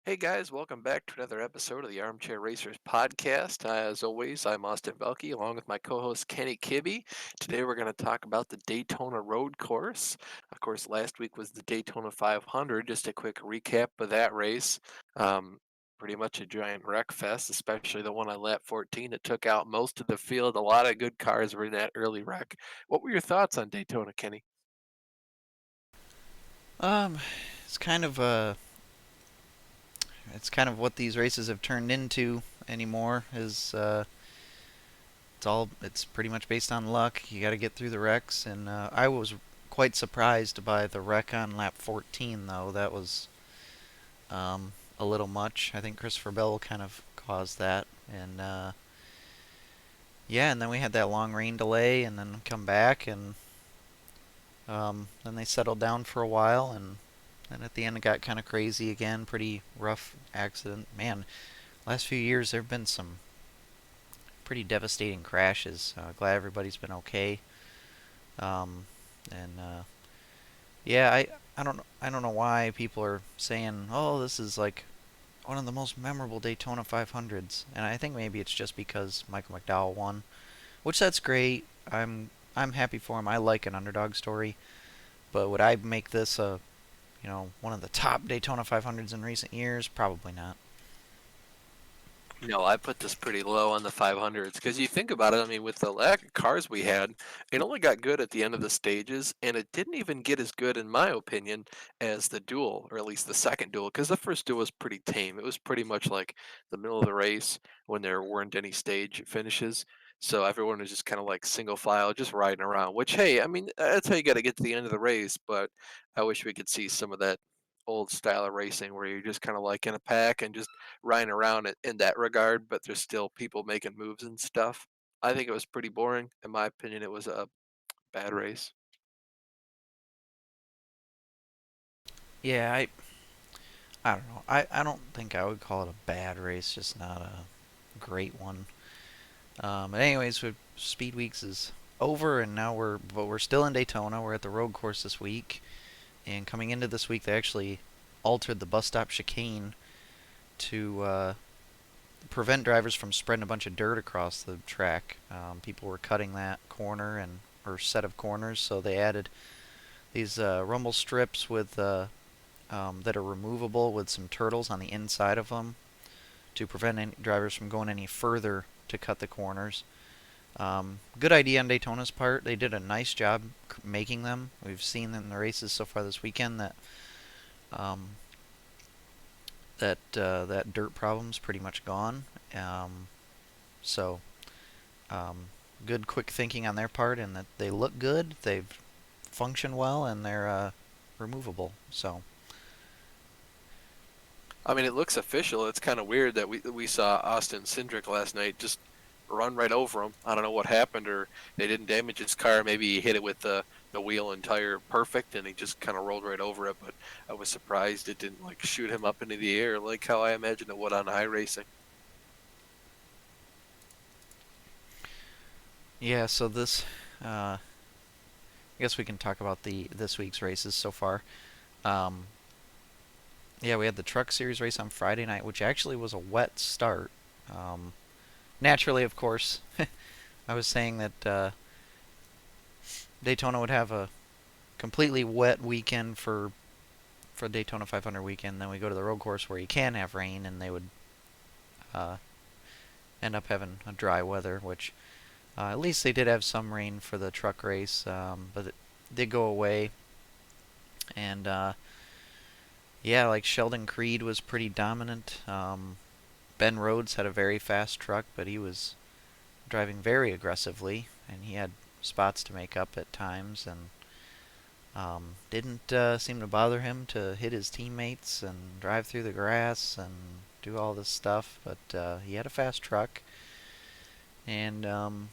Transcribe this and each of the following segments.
Hey guys, welcome back to another episode of the Armchair Racers podcast. As always, I'm Austin Belke along with my co-host Kenny Kibbe. Today we're going to talk about the Daytona Road Course. Of course, last week was the Daytona 500. Just a quick recap of that race. Um, Pretty much a giant wreck fest, especially the one on lap 14 that took out most of the field. A lot of good cars were in that early wreck. What were your thoughts on Daytona, Kenny? Um, it's kind of what these races have turned into anymore. It's pretty much based on luck. You got to get through the wrecks, and I was quite surprised by the wreck on lap 14, though. That was a little much. I think Christopher Bell kind of caused that, and yeah, and then we had that long rain delay, and then come back, and then they settled down for a while, and then at the end it got kind of crazy again. Pretty rough accident, man. Last few years there have been some pretty devastating crashes. Glad everybody's been okay. Um, and yeah, I don't know why people are saying, "Oh, this is like one of the most memorable Daytona 500s." And I think maybe it's just because Michael McDowell won, which that's great. I'm happy for him. I like an underdog story, but would I make this one of the top Daytona 500s in recent years? Probably not. No, I put this pretty low on the 500s because you think about it. I mean, with the lack of cars we had, it only got good at the end of the stages, and it didn't even get as good, in my opinion, as the duel, or at least the second duel, because the first duel was pretty tame. It was pretty much like the middle of the race when there weren't any stage finishes. So everyone was just kind of like single file, just riding around, which, hey, I mean, that's how you got to get to the end of the race, but I wish we could see some of that old style of racing where you're just kind of like in a pack and just riding around in that regard, but there's still people making moves and stuff. I think it was pretty boring. In my opinion, it was a bad race. Yeah, I don't know. I don't think I would call it a bad race, just not a great one. But anyways, Speed Weeks is over, and now we're still in Daytona. We're at the road course this week, and coming into this week, they actually altered the bus stop chicane to prevent drivers from spreading a bunch of dirt across the track. People were cutting that corner and or set of corners, so they added these rumble strips with that are removable with some turtles on the inside of them to prevent any drivers from going any further to cut the corners. Good idea on Daytona's part. They did a nice job making them. We've seen in the races so far this weekend um, that dirt problem's pretty much gone. Um, so um, good, quick thinking on their part, and that they look good. They've function well, and they're removable. So I mean, it looks official. It's kind of weird that we saw Austin Cindric last night just run right over him. I don't know what happened, or they didn't damage his car. Maybe he hit it with the wheel and tire perfect, and he just kind of rolled right over it. But I was surprised it didn't like shoot him up into the air like how I imagined it would on high racing. yeah, so I guess we can talk about the this week's races so far. Um, yeah, we had the Truck Series race on Friday night, which actually was a wet start. Um, Naturally, of course, I was saying that Daytona would have a completely wet weekend for Daytona 500 weekend. Then we go to the road course where you can have rain, and they would uh, end up having a dry weather. Which at least they did have some rain for the truck race, but it did go away. And yeah, like Sheldon Creed was pretty dominant. Ben Rhodes had a very fast truck, but he was driving very aggressively, and he had spots to make up at times, and didn't seem to bother him to hit his teammates and drive through the grass and do all this stuff. But he had a fast truck, and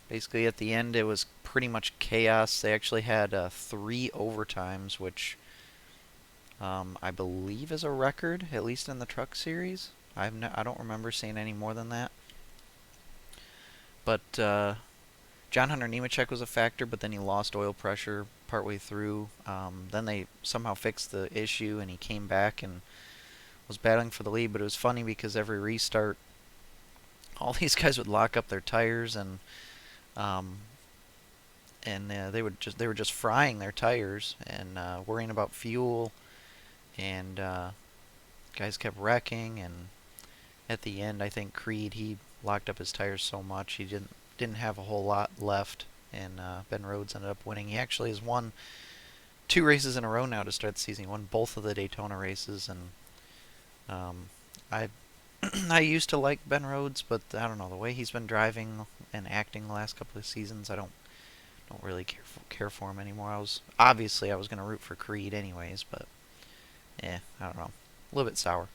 basically at the end it was pretty much chaos. They actually had three overtimes, which I believe is a record, at least in the truck series. I don't remember seeing any more than that. But John Hunter Nemechek was a factor, but then he lost oil pressure partway through. Then they somehow fixed the issue, and he came back and was battling for the lead, but it was funny because every restart, all these guys would lock up their tires um, and they were just frying their tires and worrying about fuel and guys kept wrecking and at the end I think Creed he locked up his tires so much he didn't have a whole lot left and Ben Rhodes ended up winning. He actually has won two races in a row now to start the season. He won both of the Daytona races and um, I I used to like Ben Rhodes, but I don't know the way he's been driving and acting the last couple of seasons. I don't really care for him anymore. I was gonna root for Creed anyways, but I don't know, a little bit sour.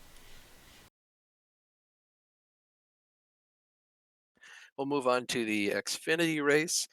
We'll move on to the Xfinity race.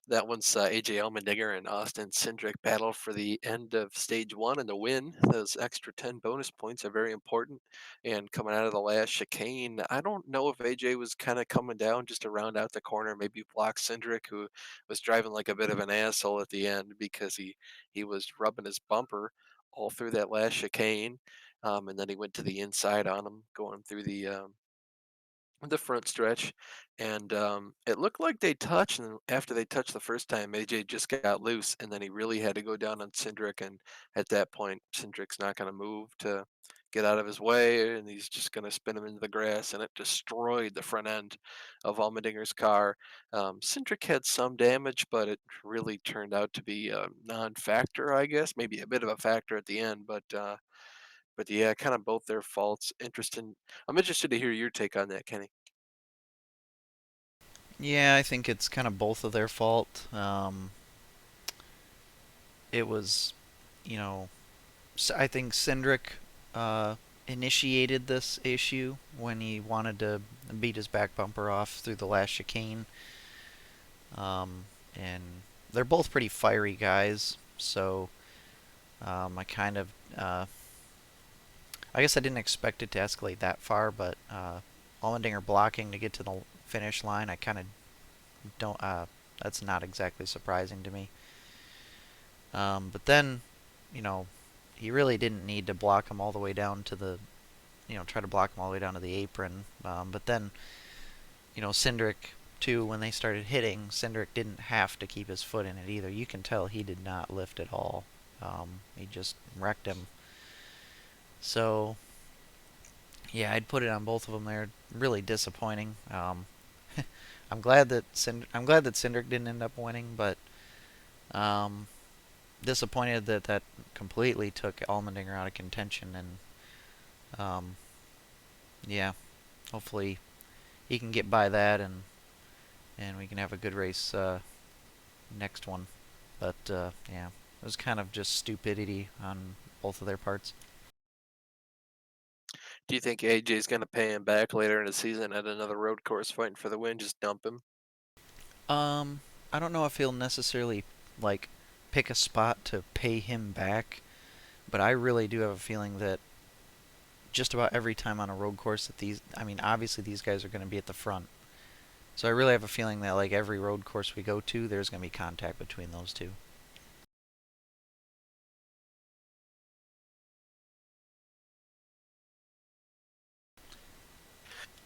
That one's AJ Allmendinger and Austin Cindric battle for the end of stage one and the win. Those extra 10 bonus points are very important. And coming out of the last chicane, I don't know if AJ was kind of coming down just to round out the corner, maybe block Cindric, who was driving like a bit of an asshole at the end because he was rubbing his bumper all through that last chicane. And then he went to the inside on him, going through the front stretch, and it looked like they touched. And after they touched the first time, AJ just got loose, and then he really had to go down on Cindric. And at that point, Cindric's not going to move to get out of his way, and he's just going to spin him into the grass, and it destroyed the front end of Allmendinger's car. Cindric had some damage, but it really turned out to be a non-factor, I guess, maybe a bit of a factor at the end, but yeah, kind of both their faults. Interesting. I'm interested to hear your take on that, Kenny. Yeah, I think it's kind of both of their fault. It was, you know, I think Cindric uh, initiated this issue when he wanted to beat his back bumper off through the last chicane. Um, and they're both pretty fiery guys, so I kind of, I guess I didn't expect it to escalate that far, but Allmendinger blocking to get to the finish line, I kind of don't. That's not exactly surprising to me. But then, you know, he really didn't need to block him all the way down to the, try to block him all the way down to the apron. But then, Cindric too, when they started hitting, Cindric didn't have to keep his foot in it either. You can tell he did not lift at all. He just wrecked him. So yeah, I'd put it on both of them. They're really disappointing. I'm glad that Cindric didn't end up winning, but um, disappointed that that completely took Allmendinger out of contention. And yeah, hopefully he can get by that and we can have a good race next one. But yeah, it was kind of just stupidity on both of their parts. Do you think AJ's going to pay him back later in the season at another road course fighting for the win? Just dump him? Um, I don't know if he'll necessarily like pick a spot to pay him back, but I really do have a feeling that just about every time on a road course that I mean, obviously these guys are going to be at the front. So I really have a feeling that like every road course we go to, there's going to be contact between those two.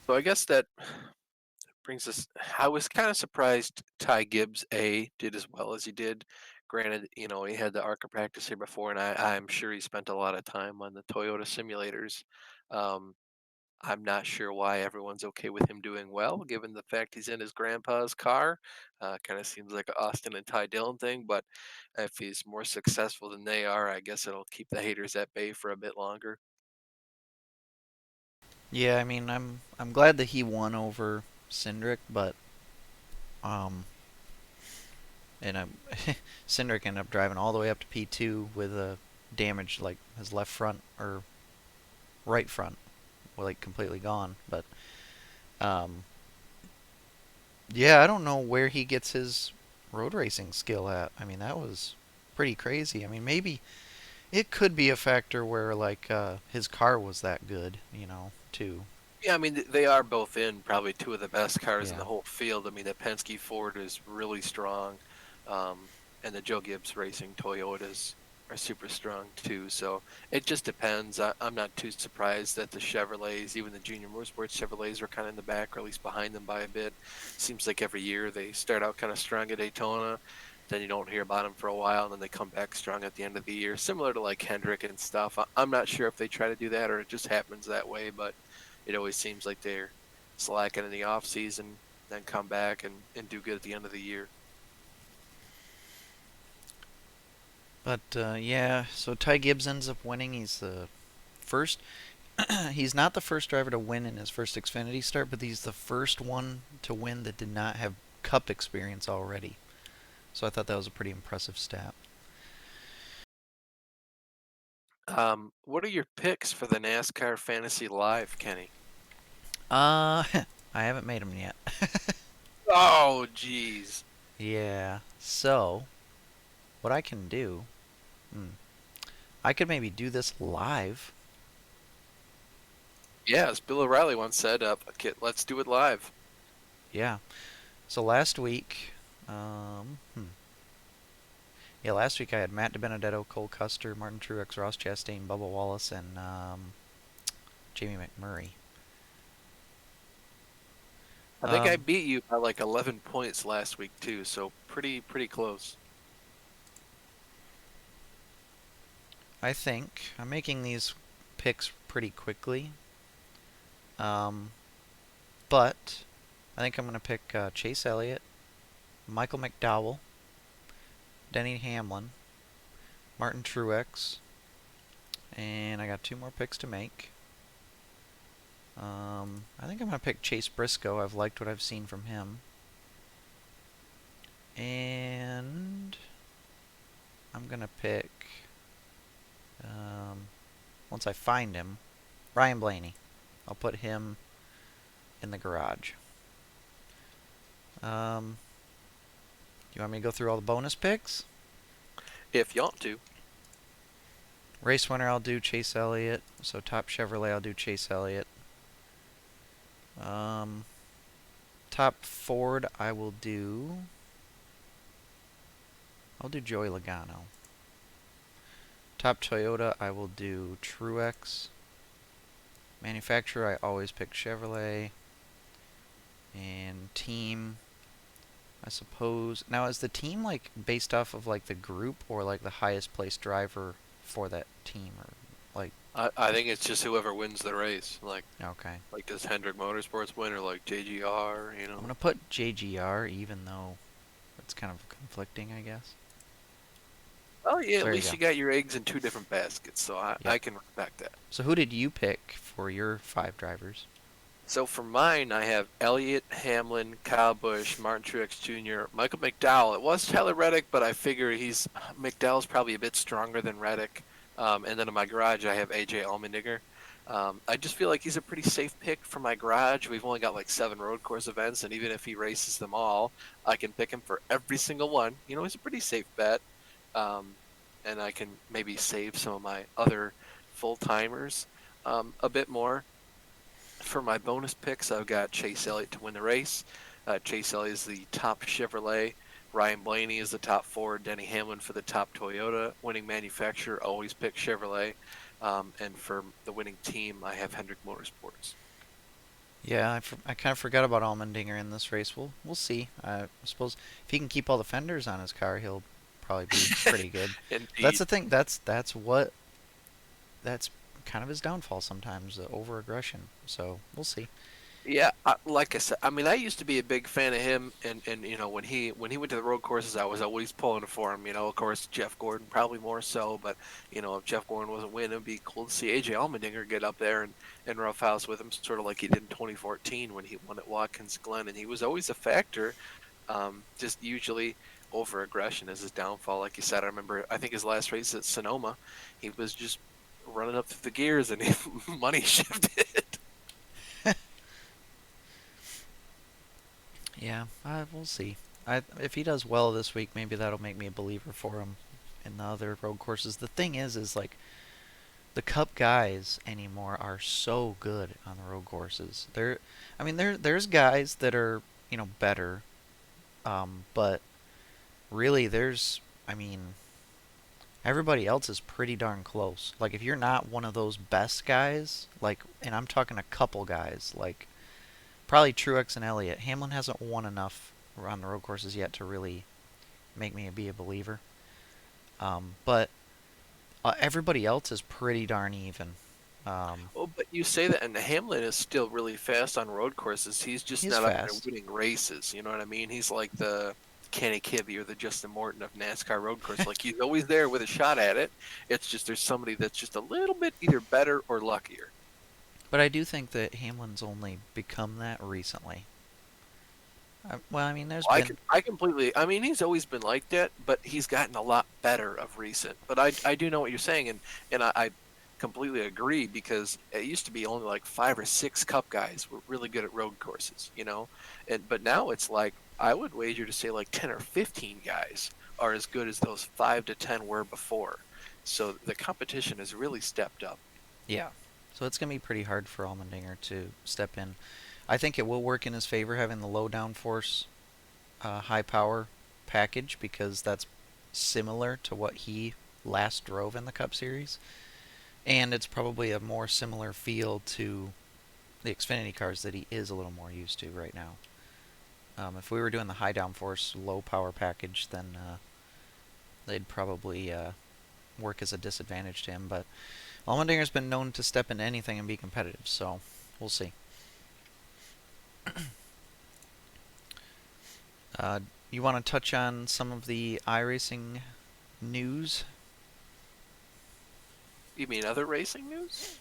So I guess that brings us. I was kind of surprised Ty Gibbs A did as well as he did. Granted, he had the ARCA practice here before, and I'm sure he spent a lot of time on the Toyota simulators. Um, I'm not sure why everyone's okay with him doing well, given the fact he's in his grandpa's car. Kind of seems like a Austin and Ty Dillon thing, but if he's more successful than they are, I guess it'll keep the haters at bay for a bit longer. Yeah, I mean, I'm glad that he won over Cindric, but um, and Cindric ended up driving all the way up to P2 with a damage like his left front or right front, well, like completely gone. But um, yeah, I don't know where he gets his road racing skill at. I mean, that was pretty crazy. I mean, maybe it could be a factor where like his car was that good, too. Yeah, I mean, they are both in probably two of the best cars in Yeah. the whole field. I mean, the Penske Ford is really strong, and the Joe Gibbs Racing Toyotas. are super strong too. So it just depends. I'm not too surprised that the Chevrolets, even the junior motorsports Chevrolets, are kind of in the back, or at least behind them by a bit. Seems like every year they start out kind of strong at Daytona, then you don't hear about them for a while, and then they come back strong at the end of the year, similar to like Hendrick and stuff. I'm not sure if they try to do that or it just happens that way, but it always seems like they're slacking in the off season, then come back and do good at the end of the year. But yeah, so Ty Gibbs ends up winning. He's the first. He's not the first driver to win in his first Xfinity start, but he's the first one to win that did not have Cup experience already. So I thought that was a pretty impressive stat. What are your picks for the NASCAR Fantasy Live, Kenny? Uh, I haven't made them yet. Oh, geez. Yeah. So what I can do, hmm, I could maybe do this live. Yeah, as Bill O'Reilly once said, okay, let's do it live. Yeah. So last week, yeah, last week I had Matt DiBenedetto, Cole Custer, Martin Truex, Ross Chastain, Bubba Wallace, and Jamie McMurray. I think I Um, beat you by like 11 points last week too, so pretty close. I think I'm making these picks pretty quickly. Um, but I think I'm going to pick Chase Elliott, Michael McDowell, Denny Hamlin, Martin Truex, and I got two more picks to make. I think I'm going to pick Chase Briscoe. I've liked what I've seen from him. And I'm going to pick, um, once I find him, Ryan Blaney. I'll put him in the garage. Um, you want me to go through all the bonus picks? If you want to. Race winner, I'll do Chase Elliott. So top Chevrolet, I'll do Chase Elliott. Um, top Ford, I'll do Joey Logano. Top Toyota, I will do Truex. Manufacturer, I always pick Chevrolet. And team, I suppose. Now, is the team like based off of like the group or like the highest placed driver for that team, or like I think it's just whoever wins the race. okay? Like does Hendrick Motorsports win or like JGR, you I'm know? gonna put JGR even though it's kind of conflicting, I guess. Oh yeah, So at there you least go. you got your eggs in two different baskets, so Yep. I can respect that. So who did you pick for your five drivers? So for mine, I have Elliott, Hamlin, Kyle Busch, Martin Truex Jr., Michael McDowell. It was Tyler Reddick, but I figure McDowell's probably a bit stronger than Reddick. And then in my garage, I have AJ Allmendinger. I just feel like he's a pretty safe pick for my garage. We've only got like 7 road course events, and even if he races them all, I can pick him for every single one. You know, he's a pretty safe bet. Um, and I can maybe save some of my other full timers a bit more. For my bonus picks, I've got Chase Elliott to win the race. Chase Elliott is the top Chevrolet. Ryan Blaney is the top Ford. Denny Hamlin for the top Toyota. Winning manufacturer, always pick Chevrolet. And for the winning team, I have Hendrick Motorsports. Yeah, I kind of forgot about Allmendinger in this race. We'll see. I suppose if he can keep all the fenders on his car, he'll probably be pretty good. That's Indeed. the thing. That's kind of his downfall sometimes, the over aggression. So we'll see. Yeah, like I said, I mean, I used to be a big fan of him, and you know, when he went to the road courses, I was always pulling for him. You know, of course, Jeff Gordon probably more so, but you know, if Jeff Gordon wasn't winning, it'd be cool to see AJ Allmendinger get up there and roughhouse with him, sort of like he did in 2014 when he won at Watkins Glen, and he was always a factor. Just usually over aggression is his downfall. Like you said, I remember, I think his last race at Sonoma, he was just running up through the gears and money shifted. Yeah, we'll see. If he does well this week, maybe that'll make me a believer for him in the other road courses. The thing is like the Cup guys anymore are so good on the road courses. I mean, there's guys that are better, but really I mean, Everybody else is pretty darn close. Like if you're not one of those best guys, like, and I'm talking a couple guys, like probably Truex and Elliott. Hamlin hasn't won enough on the road courses yet to really make me be a believer. But everybody else is pretty darn even. Um, Oh, but you say that, and Hamlin is still really fast on road courses. He's just he's not up there fast. winning races. You know what I mean? He's like the Kenny Kibbe or the Justin Morton of NASCAR road course. Like he's always there with a shot at it. It's just there's somebody that's just a little bit either better or luckier. But I do think that Hamlin's only become that recently. Well, I mean, there's I been. can I completely. I mean, he's always been like that, but he's gotten a lot better of recent. But I do know what you're saying, and I completely agree because it used to be only like 5 or 6 Cup guys were really good at road courses, you know, and but now it's like I would wager to say like 10 or 15 guys are as good as those 5 to 10 were before. So the competition has really stepped up. Yeah. So it's going to be pretty hard for Allmendinger to step in. I think it will work in his favor having the low downforce, high power package because that's similar to what he last drove in the Cup Series. And it's probably a more similar feel to the Xfinity cars that he is a little more used to right now. If we were doing the high downforce, low power package, then they'd probably work as a disadvantage to him. But Allmendinger's been known to step into anything and be competitive, so we'll see. Uh, you want to touch on some of the iRacing news? You mean other racing news?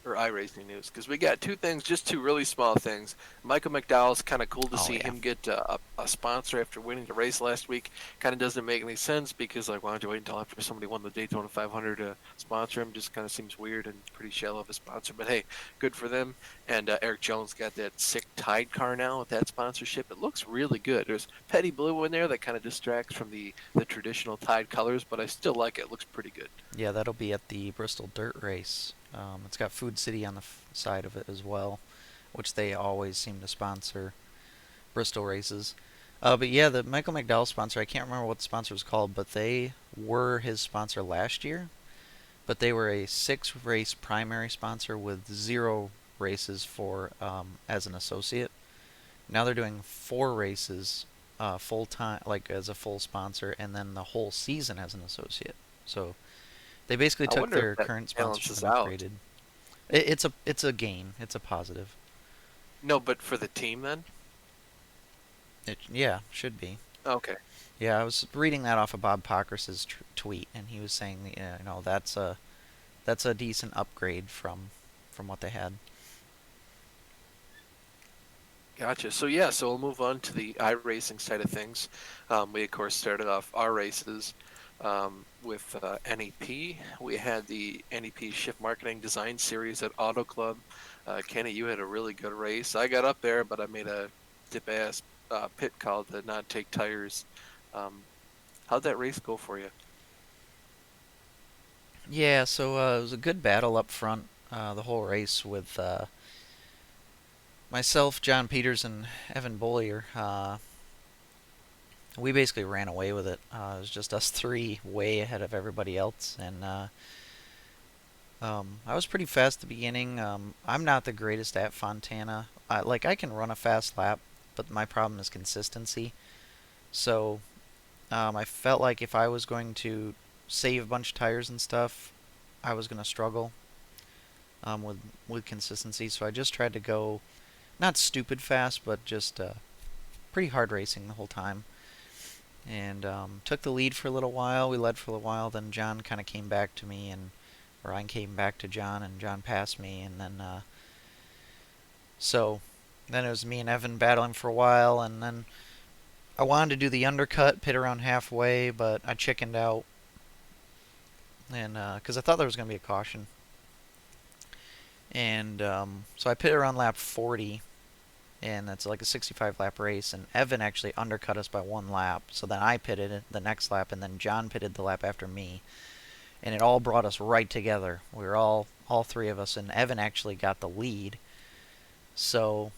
Or iRacing news, because we got two things, just two really small things. Michael McDowell's kind of cool to Oh see yeah, him get a sponsor after winning the race last week. Kind of doesn't make any sense because, like, why don't you wait until after somebody won the Daytona 500 to sponsor him? Just kind of seems weird and pretty shallow of a sponsor. But hey, good for them. And Eric Jones got that sick Tide car now with that sponsorship. It looks really good. There's Petty Blue in there that kind of distracts from the traditional Tide colors, but I still like it. It looks pretty good. yeah, that'll be at the Bristol Dirt Race. It's got Food City on the side of it as well, which they always seem to sponsor Bristol races. But yeah, the Michael McDowell sponsor, I can't remember what the sponsor was called, but they were his sponsor last year. But they were a 6 race primary sponsor with 0 races for as an associate. Now they're doing 4 races full time, like as a full sponsor, and then the whole season as an associate. So they basically I took wonder if their that current sponsorship balances and out. upgraded. It's a gain. It's a positive. No, but for the team then? Yeah, should be. Okay. Yeah, I was reading that off of Bob Pockrass's tweet, and he was saying, that's a decent upgrade from what they had. Gotcha. So yeah, so we'll move on to the iRacing side of things. We of course started off our races with NEP. We had the NEP Shift Marketing Design Series at Auto Club. Kenny, you had a really good race. I got up there, but I made a dip ass pit call to not take tires. Um, how'd that race go for you? Yeah, so it was a good battle up front, the whole race with myself, John Peters, and Evan Bollier. We basically ran away with it. It was just us three way ahead of everybody else, and I was pretty fast at the beginning. I'm not the greatest at Fontana. I can run a fast lap, but my problem is consistency. So I felt like if I was going to save a bunch of tires and stuff, I was going to struggle with consistency. So I just tried to go not stupid fast, but just pretty hard racing the whole time. And took the lead for a little while. We led for a little while. Then John kind of came back to me, and Ryan came back to John, and John passed me. And then so then it was me and Evan battling for a while, and then I wanted to do the undercut, pit around halfway, but I chickened out, and because I thought there was going to be a caution, and so I pit around lap 40, and that's like a 65 lap race, and Evan actually undercut us by 1 lap. So then I pitted the next lap, and then John pitted the lap after me, and it all brought us right together. We were all three of us, and Evan actually got the lead. So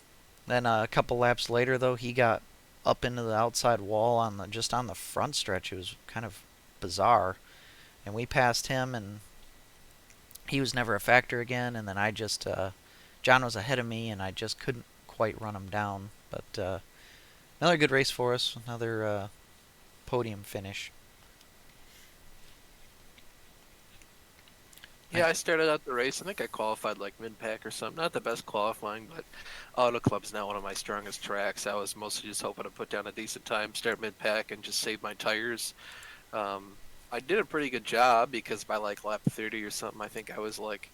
then a couple laps later, though, he got up into the outside wall on the just on the front stretch. It was kind of bizarre. and we passed him, and he was never a factor again. And then John was ahead of me, and I just couldn't quite run him down. But another good race for us, another podium finish. I Yeah, I started out the race. I think I qualified like mid-pack or something. Not the best qualifying, but Auto Club's not one of my strongest tracks. I was mostly just hoping to put down a decent time, start mid-pack, and just save my tires. Um, I did a pretty good job because by like lap 30 or something, I think I was like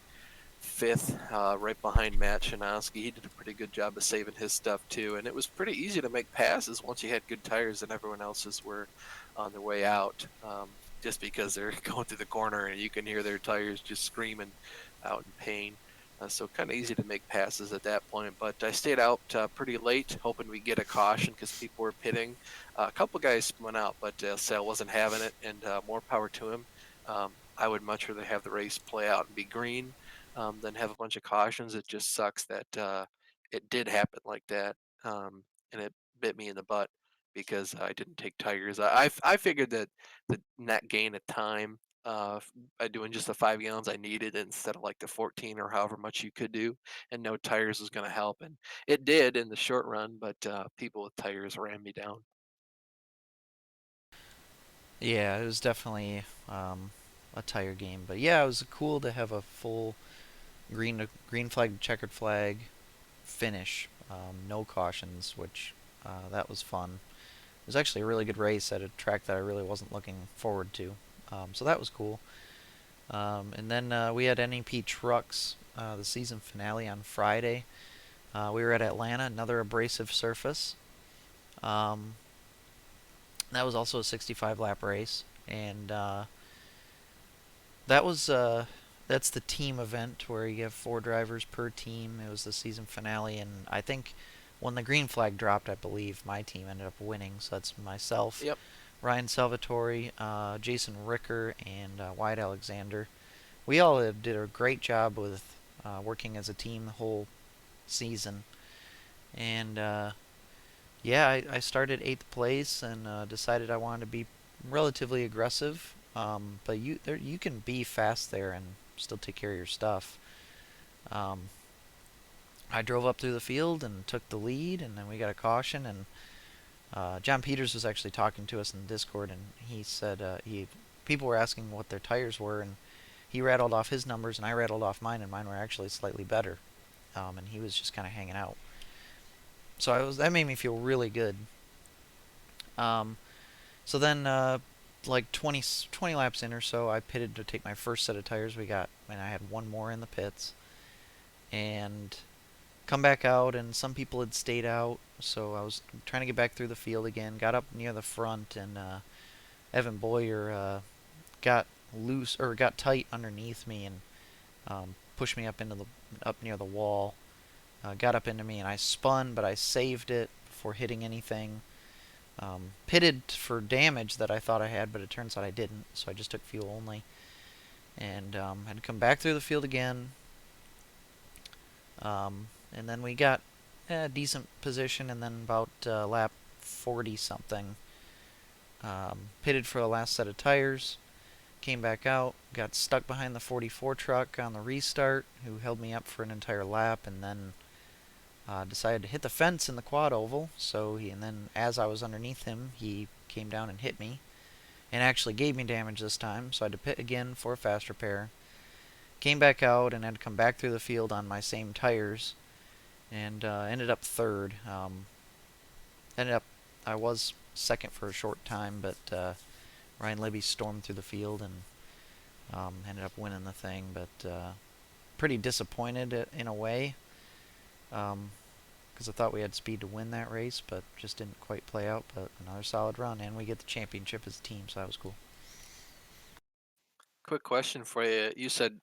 fifth, right behind Matt Shanowski. He did a pretty good job of saving his stuff too, and it was pretty easy to make passes once you had good tires and everyone else's were on their way out. Just because they're going through the corner and you can hear their tires just screaming out in pain. So kind of easy to make passes at that point, but I stayed out pretty late, hoping we get a caution because people were pitting. A couple guys went out, but Sale wasn't having it, and more power to him. I would much rather have the race play out and be green than have a bunch of cautions. It just sucks that it did happen like that, and it bit me in the butt because I didn't take tires. I figured that the net gain of time by doing just the 5 gallons I needed instead of like the 14 or however much you could do, and no tires was going to help, and it did in the short run. But people with tires ran me down. Yeah, it was definitely a tire game, but yeah, it was cool to have a full green flag, checkered flag finish, no cautions, which that was fun. It was actually a really good race at a track that I really wasn't looking forward to, so that was cool. And then we had NEP Trucks, the season finale on Friday. We were at Atlanta, another abrasive surface. Um, that was also a 65 lap race, and that was that's the team event where you have 4 drivers per team. It was the season finale, and I think when the green flag dropped, I believe my team ended up winning. So that's myself, Yep. Ryan Salvatore, Jason Ricker, and Wyatt Alexander. We all did a great job with working as a team the whole season, and yeah, I started 8th place and decided I wanted to be relatively aggressive. But you can be fast there and still take care of your stuff. Um, I drove up through the field and took the lead, and then we got a caution. And John Peters was actually talking to us in Discord, and he said he people were asking what their tires were, and he rattled off his numbers, and I rattled off mine, and mine were actually slightly better. And he was just kind of hanging out. So that made me feel really good. Um, So then, like 20 laps in or so, I pitted to take my first set of tires. And I had one more in the pits, and come back out, and some people had stayed out, so I was trying to get back through the field again. Got up near the front, and Evan Boyer got loose or got tight underneath me and pushed me up near the wall. Got up into me, and I spun, but I saved it before hitting anything. Pitted for damage that I thought I had, but it turns out I didn't, so I just took fuel only. And had to come back through the field again. And then we got a decent position, and then about lap 40 something, pitted for the last set of tires. Came back out, got stuck behind the 44 truck on the restart, who held me up for an entire lap, and then decided to hit the fence in the quad oval. And then as I was underneath him, he came down and hit me, and actually gave me damage this time. So I had to pit again for a fast repair. Came back out and had to come back through the field on my same tires, and ended up third. Ended up I was second for a short time, but Ryan Libby stormed through the field and ended up winning the thing. But pretty disappointed in a way. Because I thought we had speed to win that race, but just didn't quite play out. But another solid run, and we get the championship as a team, so that was cool. Quick question for you. You said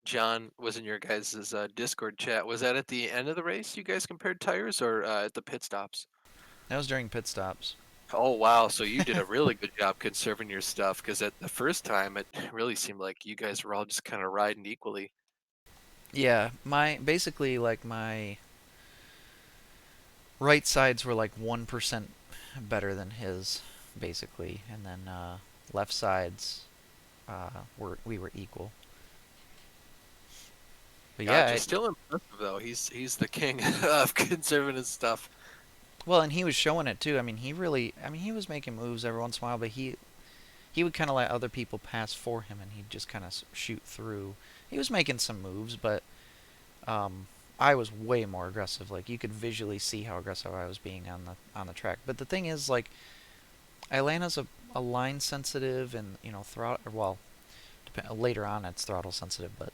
John was in your guys' Discord chat. Was that at the end of the race you guys compared tires or at the pit stops? That was during pit stops. Oh wow, so you did a really good job conserving your stuff because at the first time it really seemed like you guys were all just kind of riding equally. Yeah, my basically like my right sides were like 1% better than his, basically, and then left sides. we were equal. But yeah, Gotcha. Still impressive though. He's the king of conservative stuff. well, and he was showing it too. I mean, he was making moves every once in a while, but he would kind of let other people pass for him, and he'd just kind of shoot through. He was making some moves, but um, I was way more aggressive. Like you could visually see how aggressive I was being on the track. But the thing is, like Atlanta's a line sensitive, and throttle. Well, later on it's throttle sensitive, but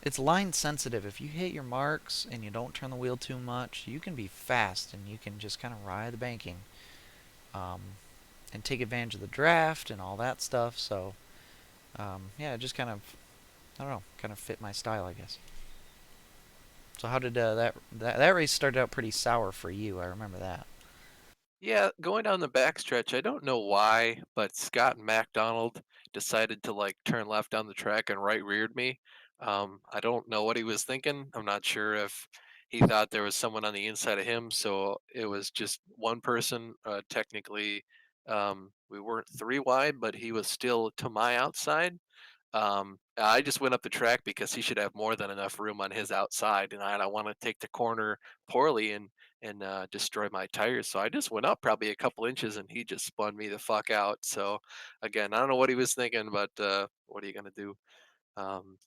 it's line sensitive. If you hit your marks and you don't turn the wheel too much, you can be fast and you can just kind of ride the banking, um, and take advantage of the draft and all that stuff. So yeah, it just kind of, I don't know, kind of fit my style, I guess. So how did that race started out pretty sour for you? I remember that. Yeah, going down the backstretch, I don't know why, but Scott MacDonald decided to like turn left down the track and right reared me. I don't know what he was thinking. I'm not sure if he thought there was someone on the inside of him, so it was just one person. Technically, we weren't three wide, but he was still to my outside. I just went up the track because he should have more than enough room on his outside, and I don't want to take the corner poorly and destroy my tires. So I just went up probably a couple inches, and he just spun me the fuck out. So again, I don't know what he was thinking, but what are you gonna do? Um,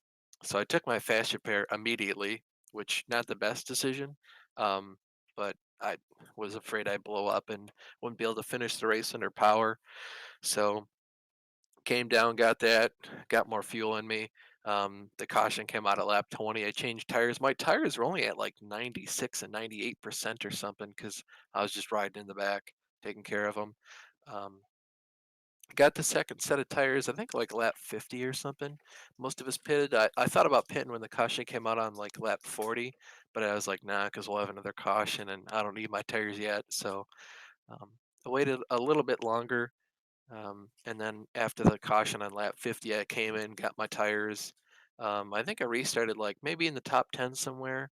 so I took my fast repair immediately, which not the best decision, um, but I was afraid I'd blow up and wouldn't be able to finish the race under power. So came down, got that, got more fuel in me. The caution came out at lap 20. I changed tires. My tires were only at like 96 and 98% or something because I was just riding in the back, taking care of them. Um, got the second set of tires, I think like lap 50 or something. Most of us pitted. I thought about pitting when the caution came out on like lap 40, but I was like, nah, because we'll have another caution and I don't need my tires yet. So um, I waited a little bit longer, and then after the caution on lap 50, I came in, got my tires. I think I restarted like maybe in the top 10 somewhere.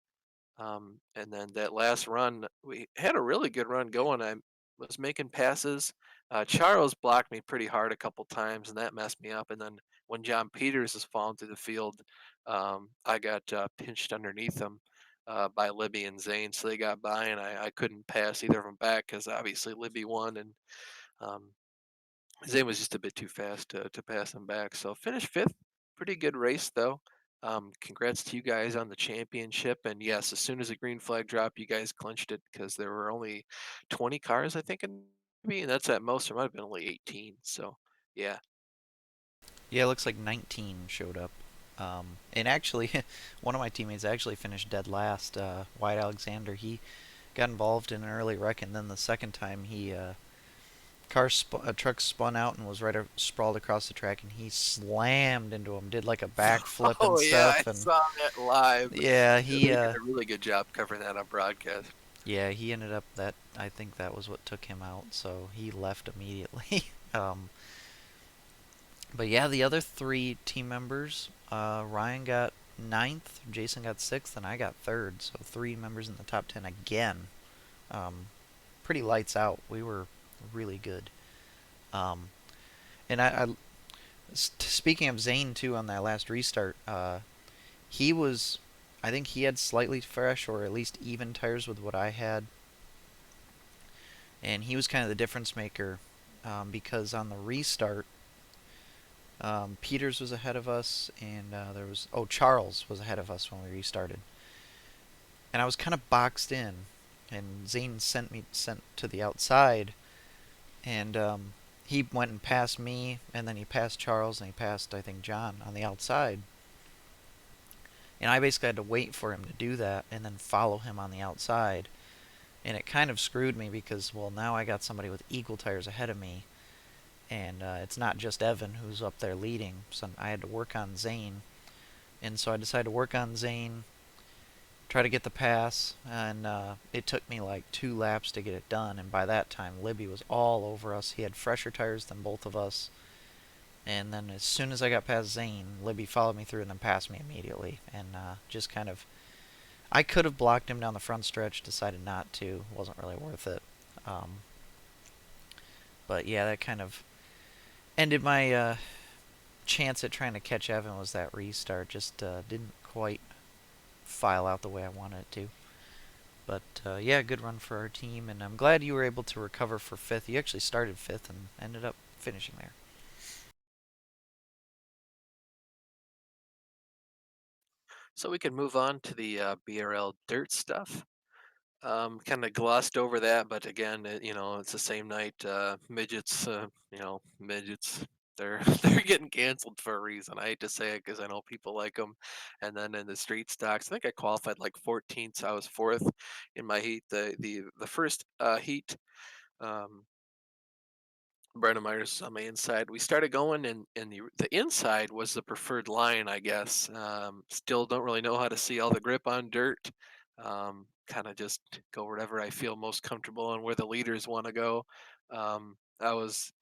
And then that last run, we had a really good run going. I was making passes. Charles blocked me pretty hard a couple times, and that messed me up. And then when John Peters was falling through the field, I got pinched underneath him by Libby and Zane. So they got by, and I couldn't pass either of them back because obviously Libby won, and um, Zane was just a bit too fast to pass him back. So finished fifth. Pretty good race though. Congrats to you guys on the championship. And yes, as soon as the green flag dropped, you guys clinched it because there were only 20 cars, I think, in maybe, and that's at most. There might have been only 18. So yeah. Yeah, it looks like 19 showed up. And actually, one of my teammates actually finished dead last. White Alexander, he got involved in an early wreck, and then the second time a truck spun out and was sprawled across the track, and he slammed into him, did like a backflip and Oh yeah, I stuff, and saw that live. yeah, They did a really good job covering that on broadcast. he ended up that I think that was what took him out, so he left immediately. um, but yeah, the other three team members, Ryan got ninth, Jason got sixth, and I got third. So three members in the top 10 again. Um, pretty lights out. We were really good. Um, and speaking of Zane too, on that last restart, he was, I think he had slightly fresh or at least even tires with what I had, and he was kind of the difference maker, because on the restart, Peters was ahead of us, and Charles was ahead of us when we restarted, and I was kind of boxed in, and Zane sent to the outside, and he went and passed me, and then he passed Charles, and he passed I think John on the outside, and I basically had to wait for him to do that, and then follow him on the outside, and it kind of screwed me because well now I got somebody with equal tires ahead of me, and it's not just Evan who's up there leading, so I had to work on Zane. And so I decided to work on Zane, try to get the pass, and it took me like 2 laps to get it done. And by that time, Libby was all over us. He had fresher tires than both of us. And then as soon as I got past Zane, Libby followed me through and then passed me immediately. And just kind of, I could have blocked him down the front stretch, decided not to. Wasn't really worth it. Um, but yeah, that kind of ended my chance at trying to catch Evan was that restart. Just didn't quite file out the way I wanted it to. But yeah, good run for our team, and I'm glad you were able to recover for fifth. You actually started fifth and ended up finishing there. So we can move on to the BRL dirt stuff. Kind of glossed over that, but again, it's the same night. Midgets, midgets. They're they're getting canceled for a reason. I hate to say it because I know people like them. And then in the street stocks, I think I qualified like 14th, so I was fourth in my heat. The first heat. Um, Brendan Myers on my inside. We started going, and the inside was the preferred line, I guess. Still don't really know how to see all the grip on dirt. Kind of just go wherever I feel most comfortable and where the leaders want to go. I was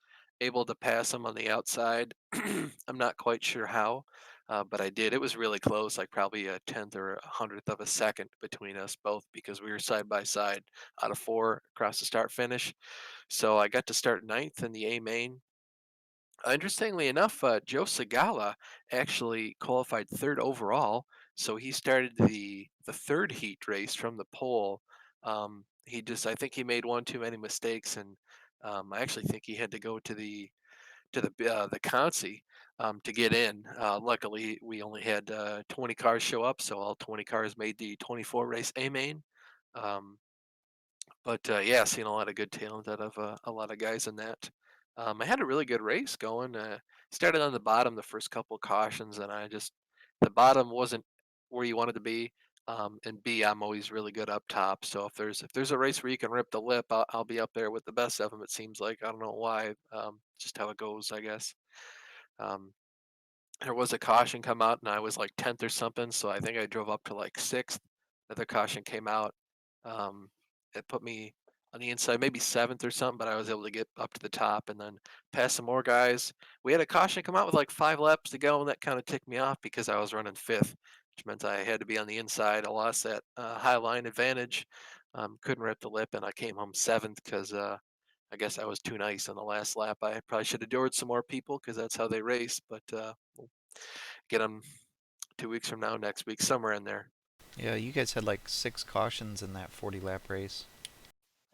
able to pass them on the outside. I'm not quite sure how, but I did. It was really close, like probably a tenth or a hundredth of a second between us both because we were side by side out of four across the start finish. So I got to start ninth in the A main. Interestingly enough, Joe Segala actually qualified third overall, so he started the third heat race from the pole. I think he made one too many mistakes, and I actually think he had to go to the consi to get in. Luckily, we only had 20 cars show up, so all 20 cars made the 24 race A main. Um, but yeah, seen a lot of good talent out of a lot of guys in that. I had a really good race going. Started on the bottom the first couple cautions, and the bottom wasn't where you wanted to be. And B, I'm always really good up top. So if there's a race where you can rip the lip, I'll be up there with the best of them. It seems like I don't know why. Just how it goes, I guess. Um, there was a caution come out, and I was like 10th or something. So I think I drove up to like sixth. Another caution came out. Um, it put me on the inside, maybe seventh or something, but I was able to get up to the top and then pass some more guys. We had a caution come out with like 5 laps to go, and that kind of ticked me off because I was running fifth, which meant I had to be on the inside. I lost that high line advantage. Couldn't rip the lip, and I came home seventh because I guess I was too nice on the last lap. I probably should have doored some more people because that's how they race, but we'll get them 2 weeks from now, next week, somewhere in there. Yeah, you guys had like 6 cautions in that 40 lap race.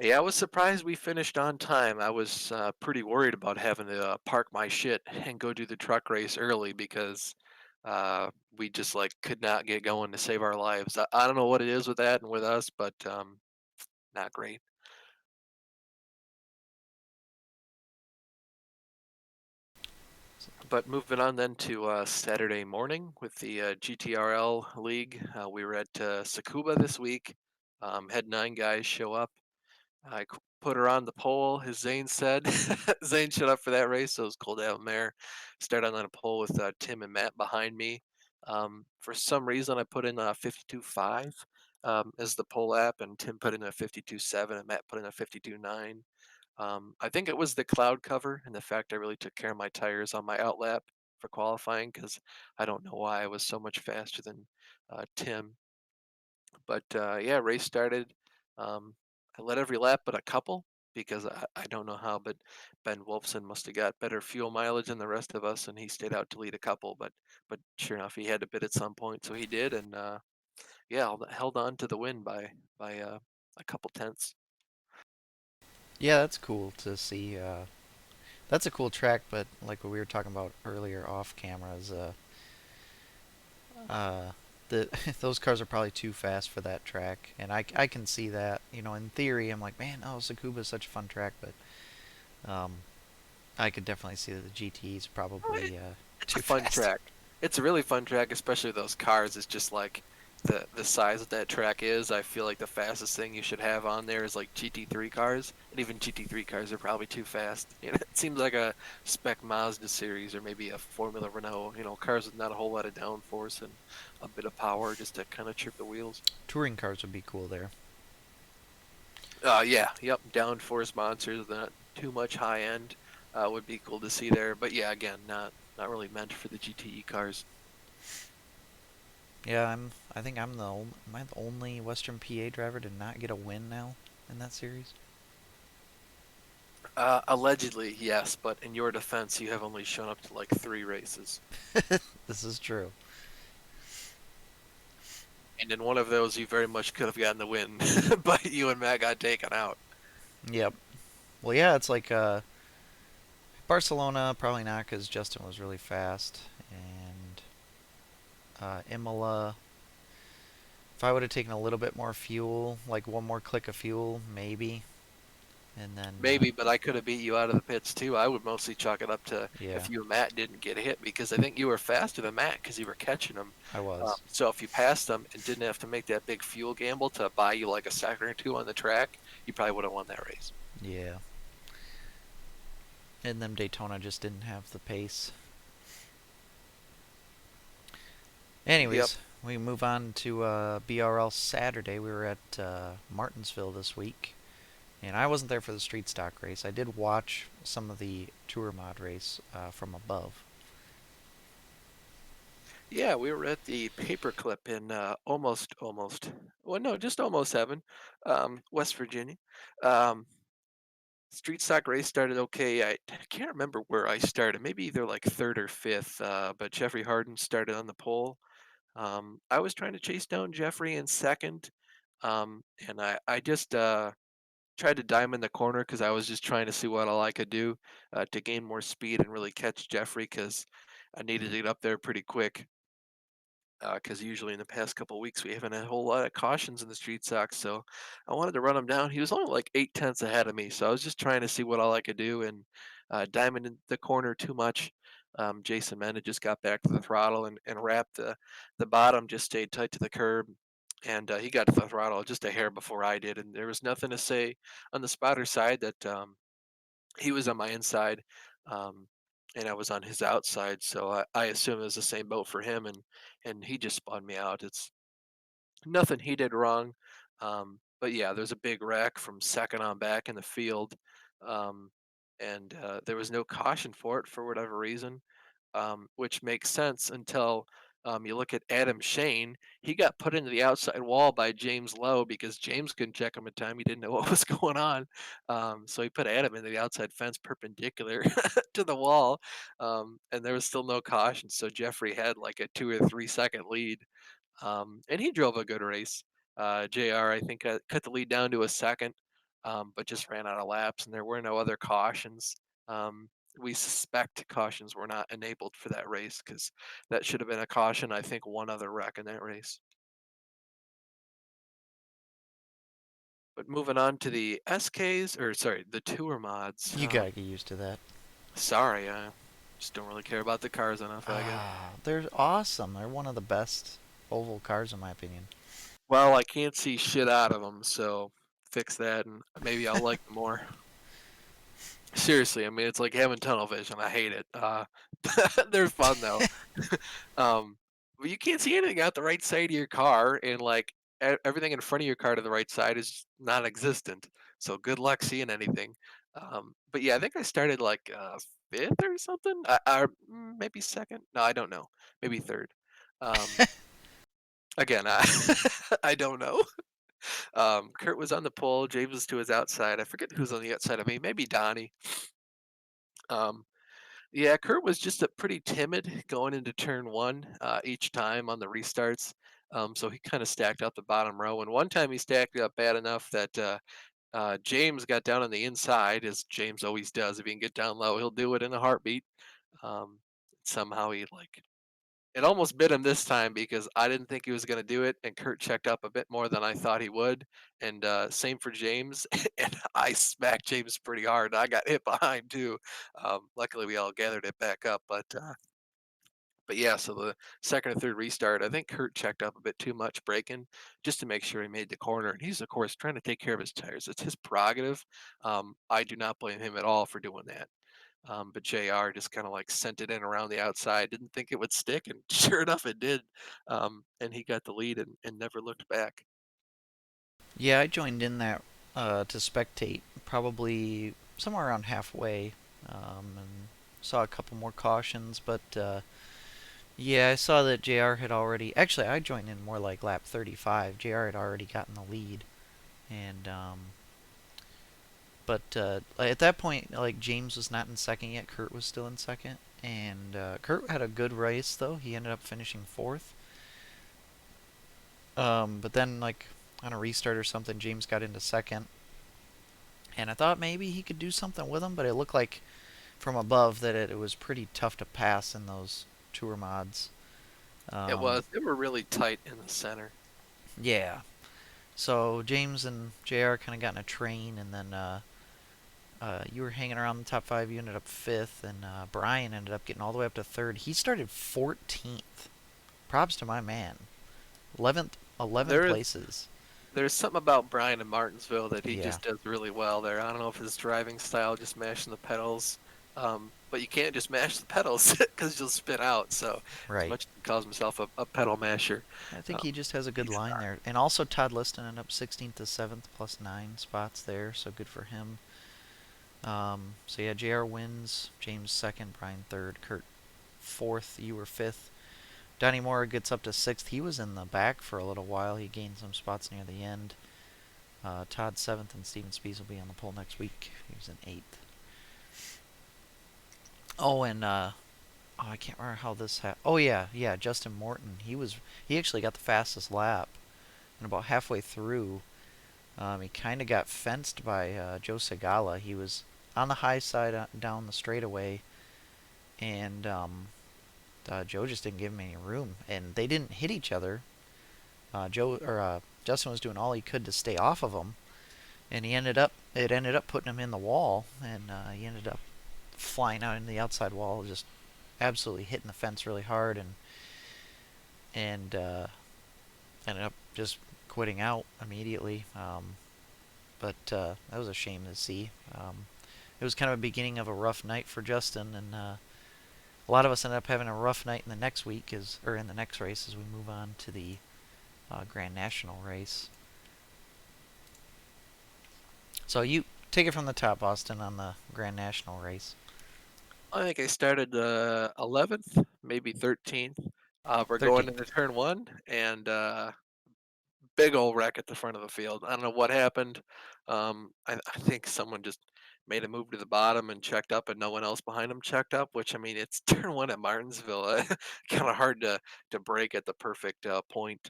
Yeah, I was surprised we finished on time. I was pretty worried about having to park my shit and go do the truck race early because we just like could not get going to save our lives. I don't know what it is with that and with us, but not great. But moving on then to Saturday morning with the GTRL League, we were at Tsukuba this week. Had 9 guys show up. Put her on the pole, as Zane said. Zane showed up for that race, so it was cool to have him there. Started on a pole with Tim and Matt behind me. For some reason, I put in a 52.5 as the pole lap, and Tim put in a 52.7, and Matt put in a 52.9. I think it was the cloud cover and the fact I really took care of my tires on my outlap for qualifying because I don't know why I was so much faster than Tim. But yeah, race started. Um, I led every lap but a couple because I don't know how, but Ben Wolfson must have got better fuel mileage than the rest of us, and he stayed out to lead a couple. But sure enough, he had to bid at some point, so he did, and yeah, held on to the win by a couple tenths. Yeah, that's cool to see. That's a cool track, but like what we were talking about earlier off cameras, uh, the those cars are probably too fast for that track, and I can see that. You know, in theory, I'm like, man, oh, Tsukuba is such a fun track, but um, I could definitely see that the GT is probably It's a too fun fast. track. It's a really fun track, especially those cars. It's just like the size that that track is. I feel like the fastest thing you should have on there is like GT3 cars, and even GT3 cars are probably too fast. It seems like a spec Mazda series or maybe a Formula Renault. Cars with not a whole lot of downforce and a bit of power just to kind of trip the wheels. Touring cars would be cool there. Yeah, yep, downforce monsters, not too much high end. Would be cool to see there, but yeah, again, not really meant for the GTE cars. Yeah, I think am I the only Western PA driver to not get a win now in that series? Allegedly, yes, but in your defense, you have only shown up to like 3 races. This is true. And in one of those, you very much could have gotten the win, but you and Matt got taken out. Yep. Well, yeah, it's like Barcelona, probably not because Justin was really fast. And Imola, if I would have taken a little bit more fuel, like one more click of fuel, maybe. And then, Maybe, but I could have beat you out of the pits too. I would mostly chalk it up to yeah, if you and Matt didn't get hit because I think you were faster than Matt because you were catching him. I was. So if you passed them and didn't have to make that big fuel gamble to buy you like a second or two on the track, you probably would have won that race. Yeah. And then Daytona just didn't have the pace. Yep. Anyways, we move on to BRL Saturday. We were at Martinsville this week, and I wasn't there for the street stock race. I did watch some of the tour mod race from above. Yeah, we were at the paperclip in well, no, just almost heaven, West Virginia. Um, Street stock race started okay. I can't remember where I started, maybe either like third or fifth, but Jeffrey Harden started on the pole. I was trying to chase down Jeffrey in second, and I just tried to diamond the corner because I was just trying to see what all I could do to gain more speed and really catch Jeffrey because I needed to get up there pretty quick. Because usually in the past couple weeks we haven't had a whole lot of cautions in the street stocks, so I wanted to run him down. He was only like 8 tenths ahead of me, so I was just trying to see what all I could do and diamond in the corner too much. Jason Menda just got back to the throttle and wrapped the bottom, just stayed tight to the curb, and he got to the throttle just a hair before I did, and there was nothing to say on the spotter side that he was on my inside, um, and I was on his outside, so I assume it was the same boat for him, and he just spun me out. It's nothing he did wrong, but yeah, there's a big wreck from second on back in the field, um, and there was no caution for it for whatever reason, which makes sense until you look at Adam Shane. He got put into the outside wall by James Lowe because James couldn't check him in time. He didn't know what was going on. So he put Adam into the outside fence perpendicular to the wall. And there was still no caution. So Jeffrey had like a 2 or 3 second lead. And he drove a good race. JR, I think, cut the lead down to a second, but just ran out of laps, and there were no other cautions. We suspect cautions were not enabled for that race because that should have been a caution. I think one other wreck in that race. But moving on to the SKs, or sorry, the tour mods. You gotta get used to that. Sorry, I just don't really care about the cars enough, I guess. Ah, they're awesome. They're one of the best oval cars in my opinion. Well, I can't see shit out of them, so fix that, and maybe I'll like them more. Seriously, I mean, it's like having tunnel vision. I hate it. They're fun though. But you can't see anything out the right side of your car, and like everything in front of your car to the right side is non-existent. So good luck seeing anything. But yeah, I think I started like fifth or something. Maybe second. No, I don't know. Maybe third. Um, Again, I I don't know. Kurt was on the pole. James was to his outside. I forget who's on the outside of me. Maybe Donnie. Um, Yeah, Kurt was just a pretty timid going into turn one each time on the restarts. So he kind of stacked up the bottom row. And one time he stacked it up bad enough that James got down on the inside, as James always does. If he can get down low, he'll do it in a heartbeat. Um, Somehow he like it almost bit him this time because I didn't think he was going to do it, and Kurt checked up a bit more than I thought he would. And same for James, and I smacked James pretty hard. I got hit behind too. Luckily, we all gathered it back up, but yeah. So the second or third restart, I think Kurt checked up a bit too much braking just to make sure he made the corner. And he's of course trying to take care of his tires. It's his prerogative. I do not blame him at all for doing that. But JR just kind of like sent it in around the outside, didn't think it would stick, and sure enough, it did. And he got the lead and never looked back. Yeah, I joined in that to spectate, probably somewhere around halfway, and saw a couple more cautions. But yeah, I saw that JR had already. Actually, I joined in more like lap 35. JR had already gotten the lead, and But at that point, like James was not in second yet. Kurt was still in second, and Kurt had a good race though. He ended up finishing fourth. But then like on a restart or something, James got into second, and I thought maybe he could do something with him, but it looked like from above that it was pretty tough to pass in those tour mods. It Um, was. They were really tight in the center. yeah. So James and JR kind of got in a train, and then you were hanging around the top five. You ended up fifth, and Brian ended up getting all the way up to third. He started 14th. Props to my man. 11 There is places. there's something about Brian in Martinsville that he Yeah, just does really well there. I don't know if his driving style, just mashing the pedals, but you can't just mash the pedals because you'll spin out. So as right. much as he calls himself a pedal masher, I think he um, just has a good he's line there. And also Todd Liston ended up 16th to 7th plus 9 spots there, so good for him. So yeah, JR wins, James second, Brian third, Kurt fourth, you were fifth. Donnie Moore gets up to sixth. He was in the back for a little while. He gained some spots near the end. Todd seventh, and Steven Spees will be on the pole next week. He was in eighth. Oh, and oh, I can't remember how this happened. Oh yeah, Justin Morton. He actually got the fastest lap, and about halfway through, he kind of got fenced by Joe Segala. He was on the high side down the straightaway, and Joe just didn't give him any room, and they didn't hit each other. Justin was doing all he could to stay off of him, and it ended up putting him in the wall, and he ended up flying out into the outside wall, just absolutely hitting the fence really hard, and ended up just quitting out immediately. But that was a shame to see. It was kind of a beginning of a rough night for Justin, and a lot of us ended up having a rough night in the next week, or in the next race, as we move on to the Grand National race. So you take it from the top, Austin, on the Grand National race. I think I started 11th, maybe 13th. We're going 13th. into turn one, and big old wreck at the front of the field. I don't know what happened. I think someone just made a move to the bottom and checked up, and no one else behind them checked up. Which I mean, it's turn one at Martinsville. Kind of hard to break at the perfect point.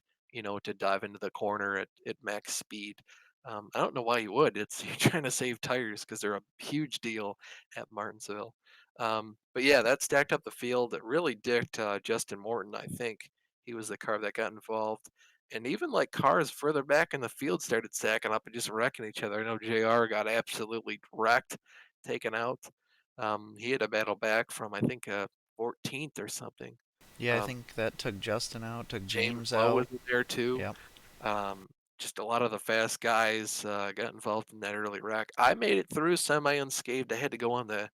To dive into the corner at max speed. I don't know why you would. It's you're trying to save tires because they're a huge deal at Martinsville. But yeah, that stacked up the field. It really dicked Justin Morton. I think he was the car that got involved, and even like cars further back in the field started stacking up and just wrecking each other. I know JR got absolutely wrecked, taken out. He had a battle back from I think 14th or something. Yeah, I Um, think that took Justin out, took James James Lowe out. was in there too. Yep. Um, just a lot of the fast guys got involved in that early wreck. I made it through semi unscathed. I had to go on the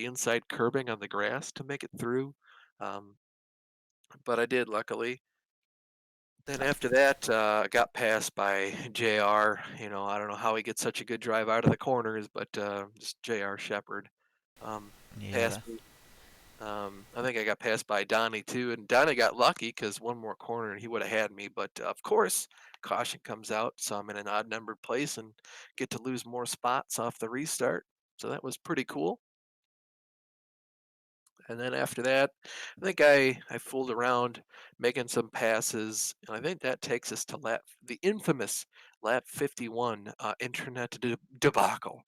inside curbing on the grass to make it through, um, but I did luckily. Then after that, I got passed by JR. I don't know how he gets such a good drive out of the corners, but just JR Shepherd Yeah, passed me. I think I got passed by Donnie too, and Donnie got lucky because one more corner and he would have had me. But of course, caution comes out, so I'm in an odd numbered place and get to lose more spots off the restart. So that was pretty cool. And then after that, I think I fooled around making some passes, and I think that takes us to the infamous lap 51 internet debacle.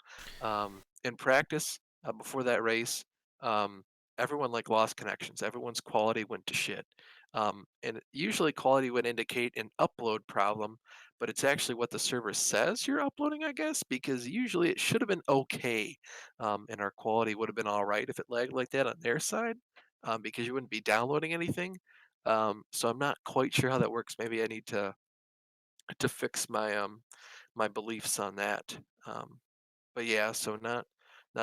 In practice, before that race, um, everyone like lost connections. Everyone's quality went to shit. And usually quality would indicate an upload problem, but it's actually what the server says you're uploading, I guess, because usually it should have been okay, and our quality would have been all right if it lagged like that on their side, because you wouldn't be downloading anything. So I'm not quite sure how that works. Maybe I need to fix my beliefs on that. But yeah, so not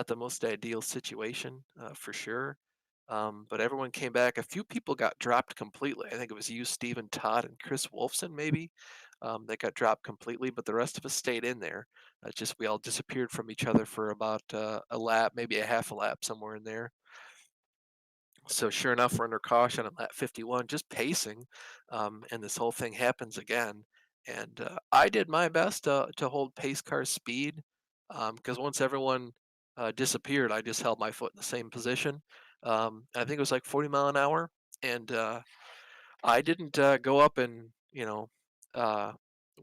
the most ideal situation for sure. But everyone came back. A few people got dropped completely. I think it was you, Stephen Todd, and Chris Wolfson, maybe. That got dropped completely, but the rest of us stayed in there. Just we all disappeared from each other for about a lap, maybe a half a lap, somewhere in there. So sure enough, we're under caution on lap 51, just pacing, and this whole thing happens again. And I did my best to hold pace car speed. because once everyone disappeared, I just held my foot in the same position. I think it was like 40 mile an hour, and I didn't go up and uh,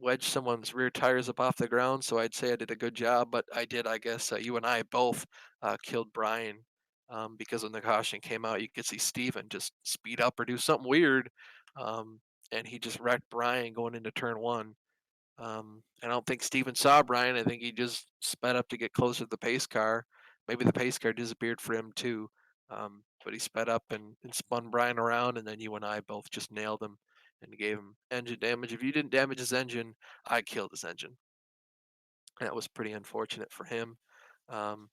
wedge someone's rear tires up off the ground. So I'd say I did a good job, but I did. I guess you and I both killed Brian because when the caution came out, you could see Steven just speed up or do something weird, um, and he just wrecked Brian going into turn one. I don't think Steven saw Brian. I think he just sped up to get closer to the pace car. Maybe the pace car disappeared for him too. But he sped up and spun Brian around, and then you and I both just nailed him and gave him engine damage. If you didn't damage his engine, I killed his engine. That was pretty unfortunate for him. Um,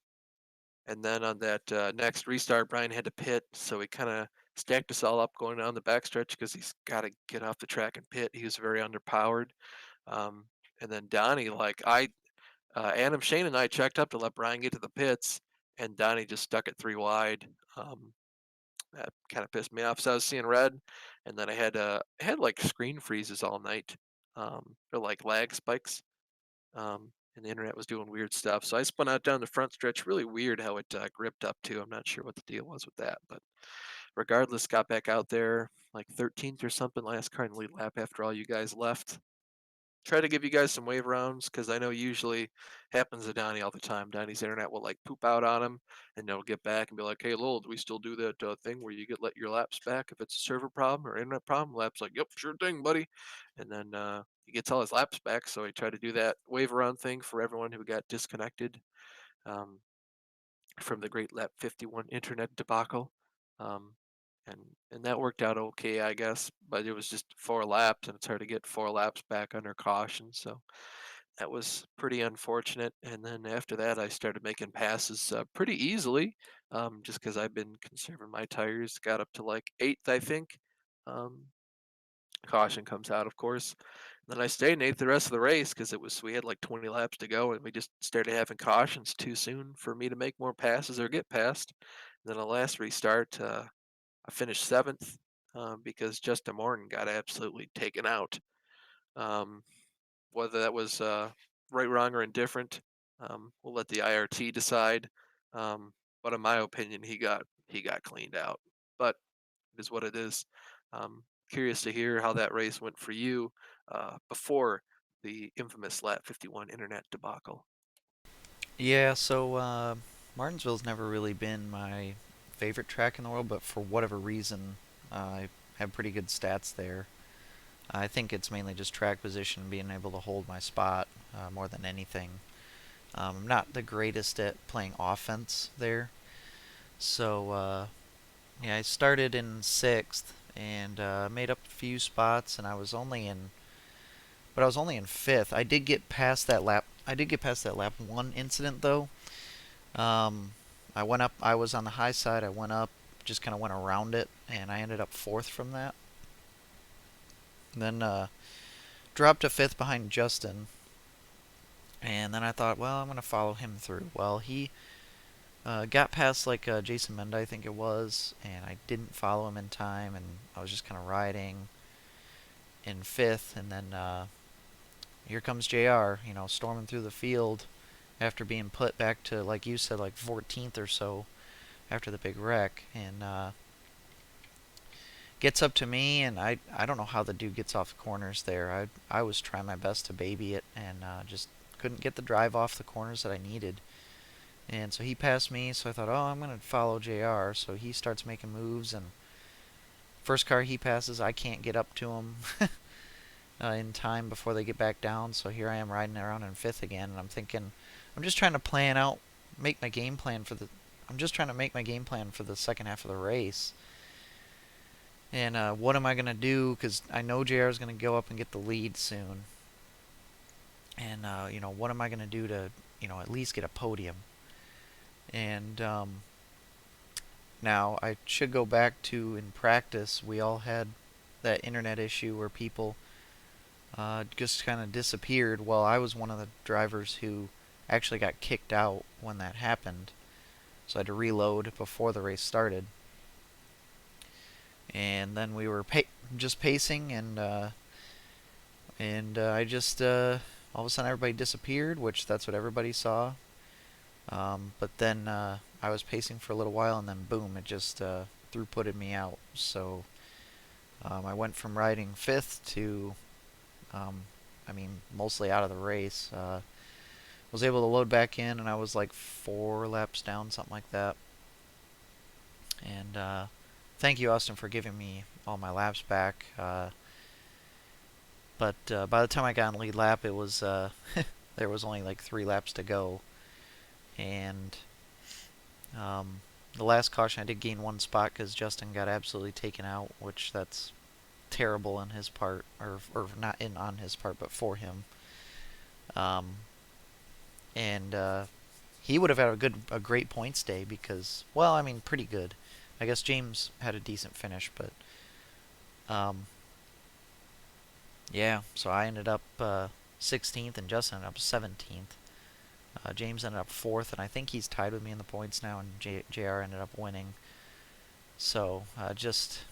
and then on that next restart, Brian had to pit, so he kind of stacked us all up going down the backstretch because he's got to get off the track and pit. He was very underpowered. Um, and then Donnie, Adam, Shane, and I checked up to let Brian get to the pits, and Donnie just stuck it three wide. That kind of pissed me off. So I was seeing red, and then I had like screen freezes all night, or like lag spikes, and the internet was doing weird stuff. So I spun out down the front stretch. Really weird how it gripped up too. I'm not sure what the deal was with that, but regardless, got back out there like 13th or something, last car in the lead lap after all you guys left. Try to give you guys some wave rounds because I know usually happens to Donnie all the time. Donnie's internet will like poop out on him, and they'll get back and be like, "Hey, Lowell, do we still do that thing where you get let your laps back if it's a server problem or internet problem?" Laps like, "Yep, sure thing, buddy," and then he gets all his laps back. So I try to do that wave around thing for everyone who got disconnected um, from the Great Lap 51 internet debacle. Um, and that worked out okay, I guess. But it was just 4 laps, and it's hard to get 4 laps back under caution. So that was pretty unfortunate. And then after that, I started making passes pretty easily, just because I've been conserving my tires. Got up to like eighth, I think. Um, Caution comes out, of course. And then I stayed in eighth the rest of the race because we had like 20 laps to go, and we just started having cautions too soon for me to make more passes or get past. And then the last restart, I finished seventh because Justin Morton got absolutely taken out. Um, whether that was right, wrong, or indifferent, we'll let the IRT decide. Um, but in my opinion, he got cleaned out. But it is what it is. Curious to hear how that race went for you before the infamous Lap 51 internet debacle. Yeah, so Martinsville's never really been my favorite track in the world, but for whatever reason, I have pretty good stats there. I think it's mainly just track position, being able to hold my spot more than anything. I'm not the greatest at playing offense there, so yeah, I started in sixth and made up a few spots, and I was only in fifth. I did get past that lap. I did get past that lap one incident though. Um, I went up. I was on the high side. I went up, just kind of went around it, and I ended up fourth from that. Then dropped to fifth behind Justin, and then I thought, well, I'm gonna follow him through. Well, he got past like Jason Menda, I think it was, and I didn't follow him in time, and I was just kind of riding in fifth, and then here comes JR, storming through the field after being put back to, like you said, like 14th or so after the big wreck, and gets up to me, and I don't know how the dude gets off the corners there. I was trying my best to baby it, and just couldn't get the drive off the corners that I needed. And so he passed me, so I thought, oh, I'm going to follow JR. So he starts making moves, and first car he passes, I can't get up to him in time before they get back down. So here I am riding around in fifth again, and I'm thinking, I'm just trying to plan out, make my game plan for the. I'm just trying to make my game plan for the second half of the race. And what am I going to do? Because I know JR is going to go up and get the lead soon. And, what am I going to do to, at least get a podium? And now I should go back to in practice, we all had that internet issue where people just kind of disappeared. Well, I was one of the drivers who actually got kicked out when that happened. So I had to reload before the race started. And then we were just pacing, and I just all of a sudden everybody disappeared, which that's what everybody saw. But then I was pacing for a little while, and then boom, it just throughputed me out. So I went from riding fifth to, um, I mean, mostly out of the race. Was able to load back in, and I was like 4 laps down, something like that. And thank you, Austin, for giving me all my laps back. But by the time I got in lead lap, it was there was only like 3 laps to go, and um, the last caution I did gain 1 spot because Justin got absolutely taken out, which that's terrible on his part, or not in on his part, but for him. Um, and he would have had a great points day because, well, I mean, pretty good. I guess James had a decent finish, but um, yeah. So I ended up 16th, and Justin ended up 17th. James ended up fourth, and I think he's tied with me in the points now, and JR ended up winning. So just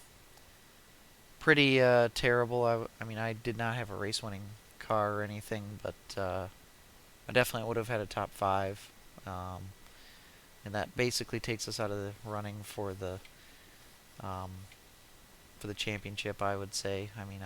pretty terrible. I mean, I did not have a race-winning car or anything, but I definitely would have had a top five. Um, and that basically takes us out of the running um, for the championship. I would say. I mean,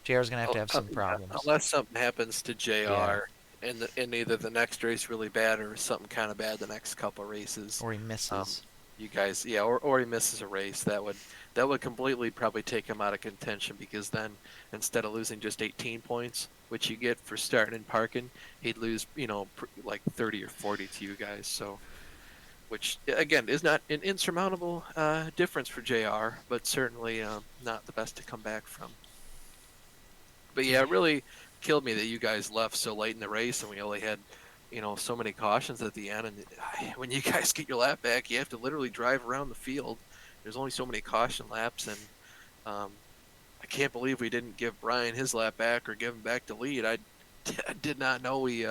JR's gonna have some Yeah, problems. unless something happens to Yeah, JR in either the next race really bad or something kind of bad the next couple races. or he Um, misses. you guys, yeah, or he misses a race, that would completely probably take him out of contention because then instead of losing just 18 points, which you get for starting and parking, he'd lose, like 30 or 40 to you guys. So, which again is not an insurmountable difference for JR, but certainly not the best to come back from. But yeah, it really killed me that you guys left so late in the race and we only had, so many cautions at the end. And when you guys get your lap back, you have to literally drive around the field. There's only so many caution laps, and um, I can't believe we didn't give Brian his lap back or give him back to lead. I did not know we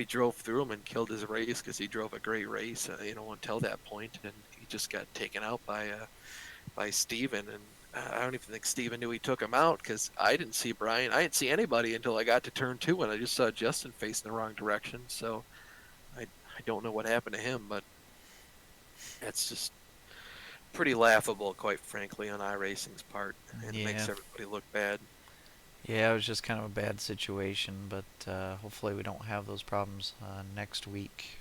drove through him and killed his race because he drove a great race, until that point, and he just got taken out by Steven, and I don't even think Steven knew he took him out because I didn't see Brian. I didn't see anybody until I got to turn two, and I just saw Justin facing the wrong direction. So I don't know what happened to him, but that's just pretty laughable, quite frankly, on iRacing's part, and it Yeah, makes everybody look bad. yeah, it was just kind of a bad situation, but hopefully we don't have those problems next week.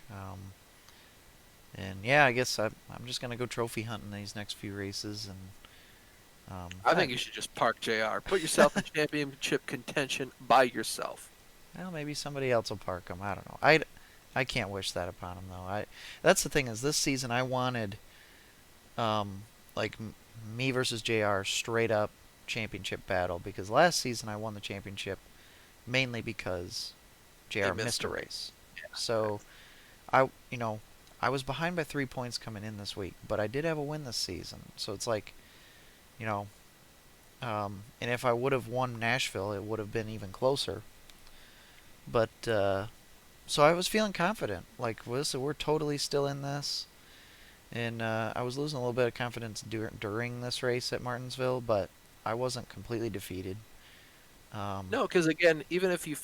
And yeah, I guess I'm just gonna go trophy hunting these next few races, and I think you should just park JR. Put yourself in championship contention by yourself. well, maybe somebody else will park them. I don't know. I can't wish that upon him though. That's the thing is this season I wanted um, like me versus JR straight up championship battle because last season I won the championship mainly because He JR missed missed a a race. race. Yeah. So I was behind by 3 points coming in this week, but I did have a win this season. So it's like you know, and if I would have won Nashville, it would have been even closer. But so I was feeling confident. Like, listen, we're totally still in this. And I was losing a little bit of confidence during this race at Martinsville, but I wasn't completely defeated. Um, No, because again, even if you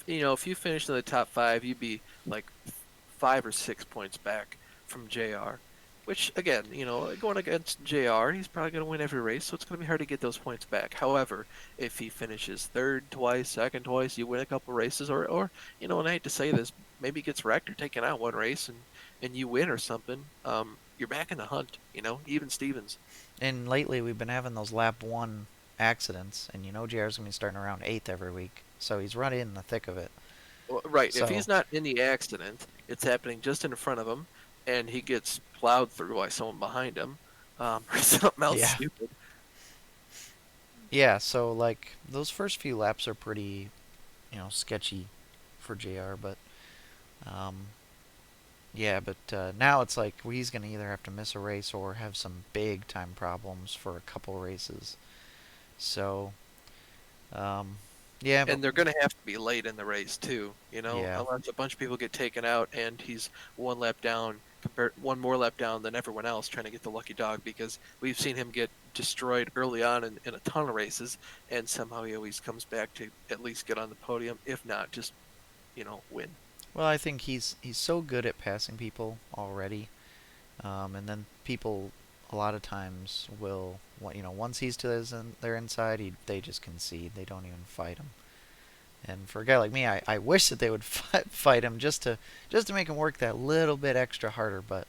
finished in the top five, you'd be like 5 or 6 points back from JR. Which again, going against JR, he's probably going to win every race, so it's going to be hard to get those points back. However, if he finishes third twice, second twice, you win a couple races, or and I hate to say this, maybe he gets wrecked or taken out one race, and you win or something. You're back in the hunt. Even Stevens. and lately we've been having those lap one accidents, and JR's gonna be starting around eighth every week, so he's right in the thick of it. Well, right. If So he's not in the accident, it's happening just in front of him, and he gets plowed through by someone behind him, or something else yeah, stupid. yeah. So like those first few laps are pretty, sketchy for JR, but um, yeah, but now it's like he's gonna either have to miss a race or have some big time problems for a couple races. So um, yeah, but And they're going to have to be late in the race too, yeah, unless a bunch of people get taken out and he's one more lap down than everyone else trying to get the lucky dog because we've seen him get destroyed early on in a ton of races and somehow he always comes back to at least get on the podium, if not just win. Well, I think he's so good at passing people already, and then people a lot of times will, once he's to their inside, they just concede. They don't even fight him. And for a guy like me, I wish that they would fight him just to make him work that little bit extra harder. But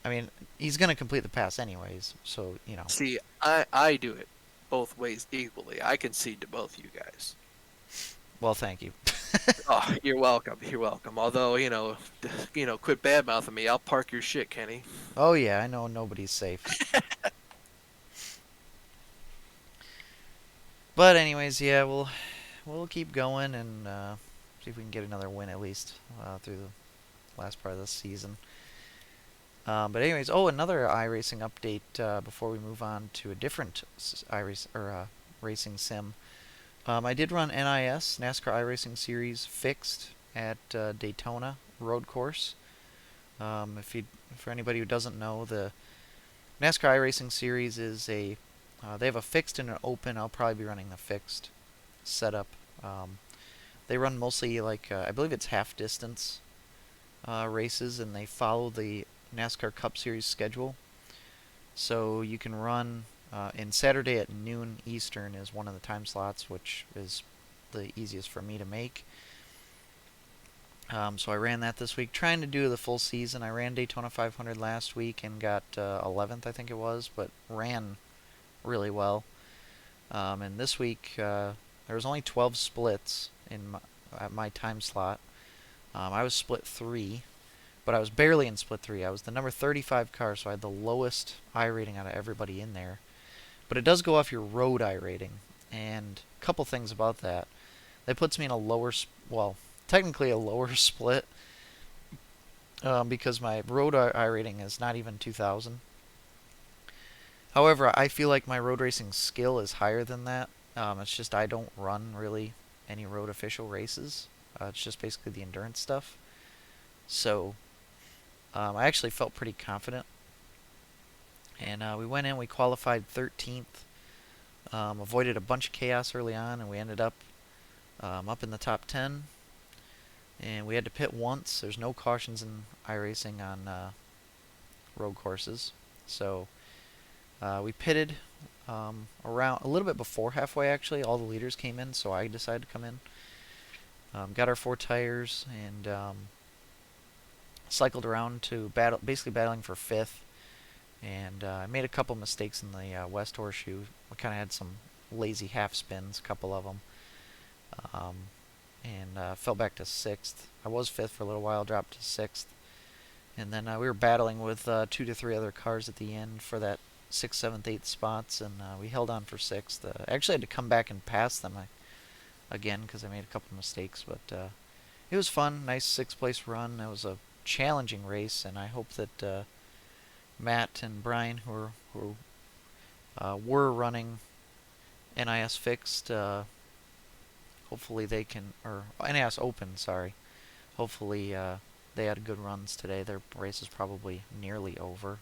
I mean, he's gonna complete the pass anyways. So See, I do it both ways equally. I concede to both you guys. well, thank you. Oh, you're welcome. You're welcome. Although, quit bad mouthing me. I'll park your shit, Kenny. Oh yeah, I know nobody's safe. But anyways, yeah, we'll keep going and see if we can get another win at least through the last part of the season. But anyways, another iRacing update before we move on to a different racing sim. I did run NIS NASCAR iRacing Series fixed at Daytona road course. For anybody who doesn't know, the NASCAR iRacing Series is they have a fixed and an open. I'll probably be running the fixed setup. They run mostly I believe it's half distance races, and they follow the NASCAR Cup Series schedule. So you can run in Saturday at noon Eastern is one of the time slots, which is the easiest for me to make. So I ran that this week, trying to do the full season. I ran Daytona 500 last week and got 11th, I think it was, but ran really well. And this week there was only 12 splits at my time slot. I was split 3, but I was barely in split 3. I was the number 35 car, so I had the lowest I rating out of everybody in there. But it does go off your road I rating, and a couple things about that. That puts me in a well, technically a lower split, because my road I rating is not even 2,000. However, I feel like my road racing skill is higher than that. It's just I don't run really any road official races. It's just basically the endurance stuff. So I actually felt pretty confident. And we went in, we qualified 13th, avoided a bunch of chaos early on, and we ended up in the top 10. And we had to pit once. There's no cautions in iRacing on road courses. So we pitted around a little bit before halfway, actually. All the leaders came in, so I decided to come in. Got our 4 tires and cycled around to basically battling for 5th. And I made a couple mistakes in the West Horseshoe. We kind of had some lazy half spins, a couple of them. Um, and fell back to 6th. I was 5th for a little while, dropped to 6th. And then we were battling with 2 to 3 other cars at the end for that 6th, 7th, 8th spots, and we held on for 6th. I actually had to come back and pass them again because I made a couple mistakes, but it was fun. Nice 6th place run. It was a challenging race, and I hope that Matt and Brian, who were running NIS fixed, hopefully they can, or NIS open, sorry. Hopefully they had good runs today. Their race is probably nearly over.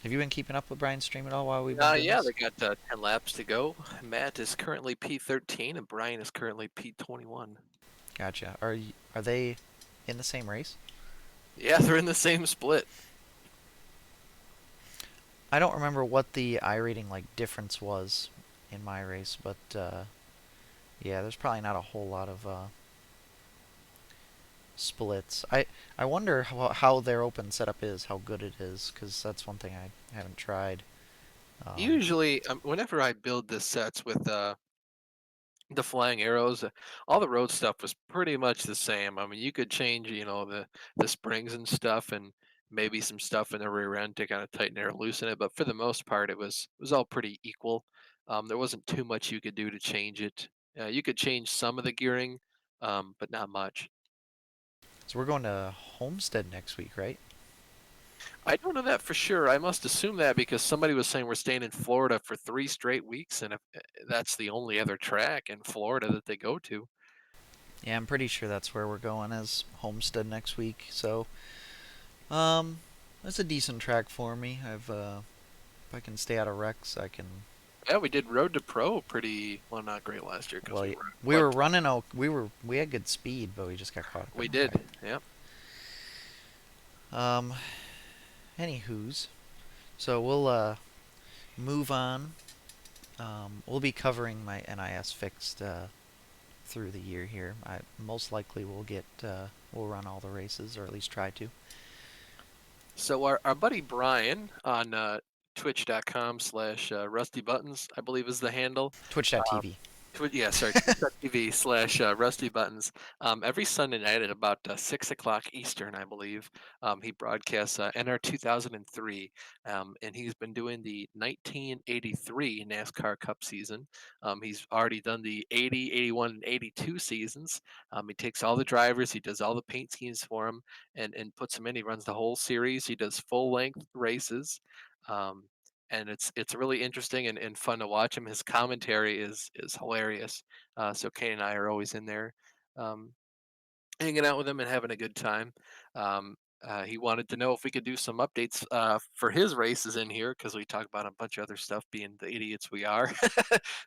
Have you been keeping up with Brian's stream at all while we've been doing Yeah, this? they got 10 laps to go. Matt is currently P13 and Brian is currently P21. Gotcha. Are they in the same race? Yeah, they're in the same split. I don't remember what the iRating difference was in my race, but yeah, there's probably not a whole lot of splits. I wonder how their open setup is, how good it is, because that's one thing I haven't tried. Um, Usually, whenever I build the sets with the flying arrows, all the road stuff was pretty much the same. I mean, you could change, the springs and stuff, and maybe some stuff in the rear end to kind of tighten it or loosen it. But for the most part, it was all pretty equal. There wasn't too much you could do to change it. You could change some of the gearing, but not much. so we're going to Homestead next week, right? I don't know that for sure. I must assume that because somebody was saying we're staying in Florida for 3 straight weeks, and if that's the only other track in Florida that they go to. Yeah, I'm pretty sure that's where we're going as Homestead next week. So, um, that's a decent track for me. If I can stay out of wrecks, I can Yeah, we did Road to Pro pretty well, not great last year because Well, we were we what were running. We had good speed, but we just got caught up in we the wreck. did. Yeah. Um, anywho's, so we'll move on. We'll be covering my NIS fixed through the year here. I most likely will get we'll run all the races, or at least try to. So our buddy Brian on twitch.com/Rusty Buttons, I believe is the handle. Twitch.tv. Yeah, sorry, twitch.tv/, Rusty Buttons. Every Sunday night at about 6 o'clock Eastern, I believe, he broadcasts NR 2003, and he's been doing the 1983 NASCAR Cup season. He's already done the 80, 81, and 82 seasons. He takes all the drivers, he does all the paint schemes for them, and puts them in. He runs the whole series. He does full length races. Um, and it's really interesting and fun to watch him. His commentary is hilarious. So Kane and I are always in there, um, hanging out with him and having a good time. He wanted to know if we could do some updates for his races in here because we talk about a bunch of other stuff, being the idiots we are.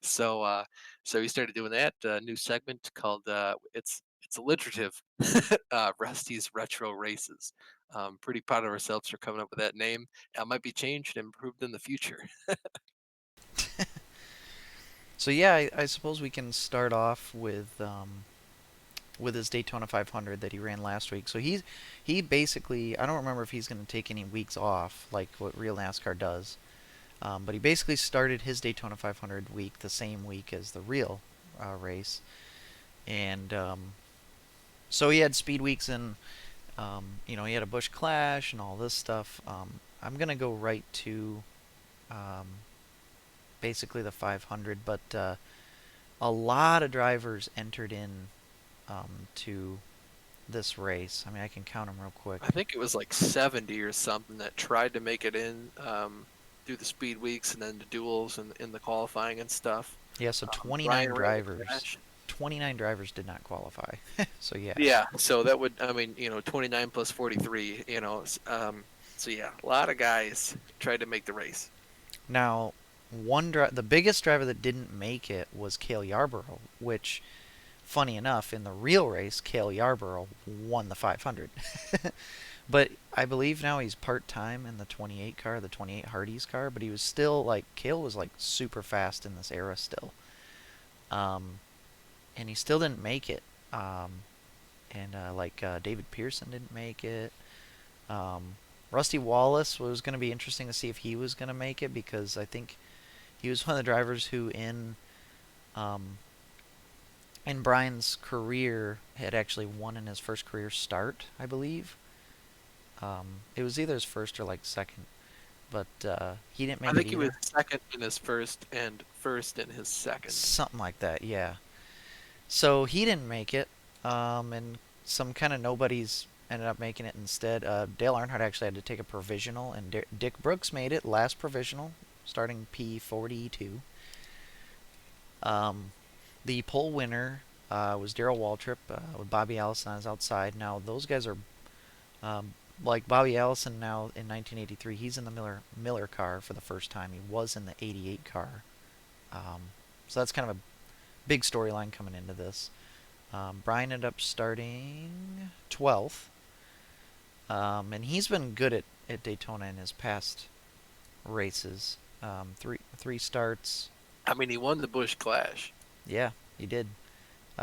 so so he started doing that new segment called it's alliterative, Rusty's Retro Races. Pretty proud of ourselves for coming up with that name. It might be changed and improved in the future. So yeah, I suppose we can start off with his Daytona 500 that he ran last week. So he basically, I don't remember if he's going to take any weeks off like what real NASCAR does, but he basically started his Daytona 500 week the same week as the real race, and so he had speed weeks and he had a Busch Clash and all this stuff. I'm gonna go right to um, basically the 500, but a lot of drivers entered in to this race. I mean, I can count them real quick. I think it was like 70 or something that tried to make it in through the speed weeks and then the duels and in the qualifying and stuff. Yeah, so 29 Brian ran the drivers. crash. 29 drivers did not qualify. So yeah. Yeah, so that would, I mean, 29 plus 43, so yeah, a lot of guys tried to make the race. Now, the biggest driver that didn't make it was Cale Yarborough, which, funny enough, in the real race, Cale Yarborough won the 500. But I believe now he's part time in the 28 car, the 28 Hardee's car. But he was still like Cale was like super fast in this era still, um, and he still didn't make it. And David Pearson didn't make it. Um, Rusty Wallace was going to be interesting to see if he was going to make it because I think he was one of the drivers who um, in Brian's career had actually won in his first career start, I believe. It was either his first or like second, but he didn't I make it think he was either. second in his first and first in his second. Something like that, yeah. So he didn't make it, and some kind of nobodies ended up making it instead. Dale Earnhardt actually had to take a provisional, and Dick Brooks made it last provisional, starting P42. Um, the pole winner was Darrell Waltrip with Bobby Allison on his outside. Now those guys are um, like Bobby Allison now in 1983. He's in the Miller car for the first time. He was in the 88 car. So that's kind of a big storyline coming into this. Brian ended up starting 12th, and he's been good at Daytona in his past races. Three starts. I mean, he won the Busch Clash. Yeah, he did.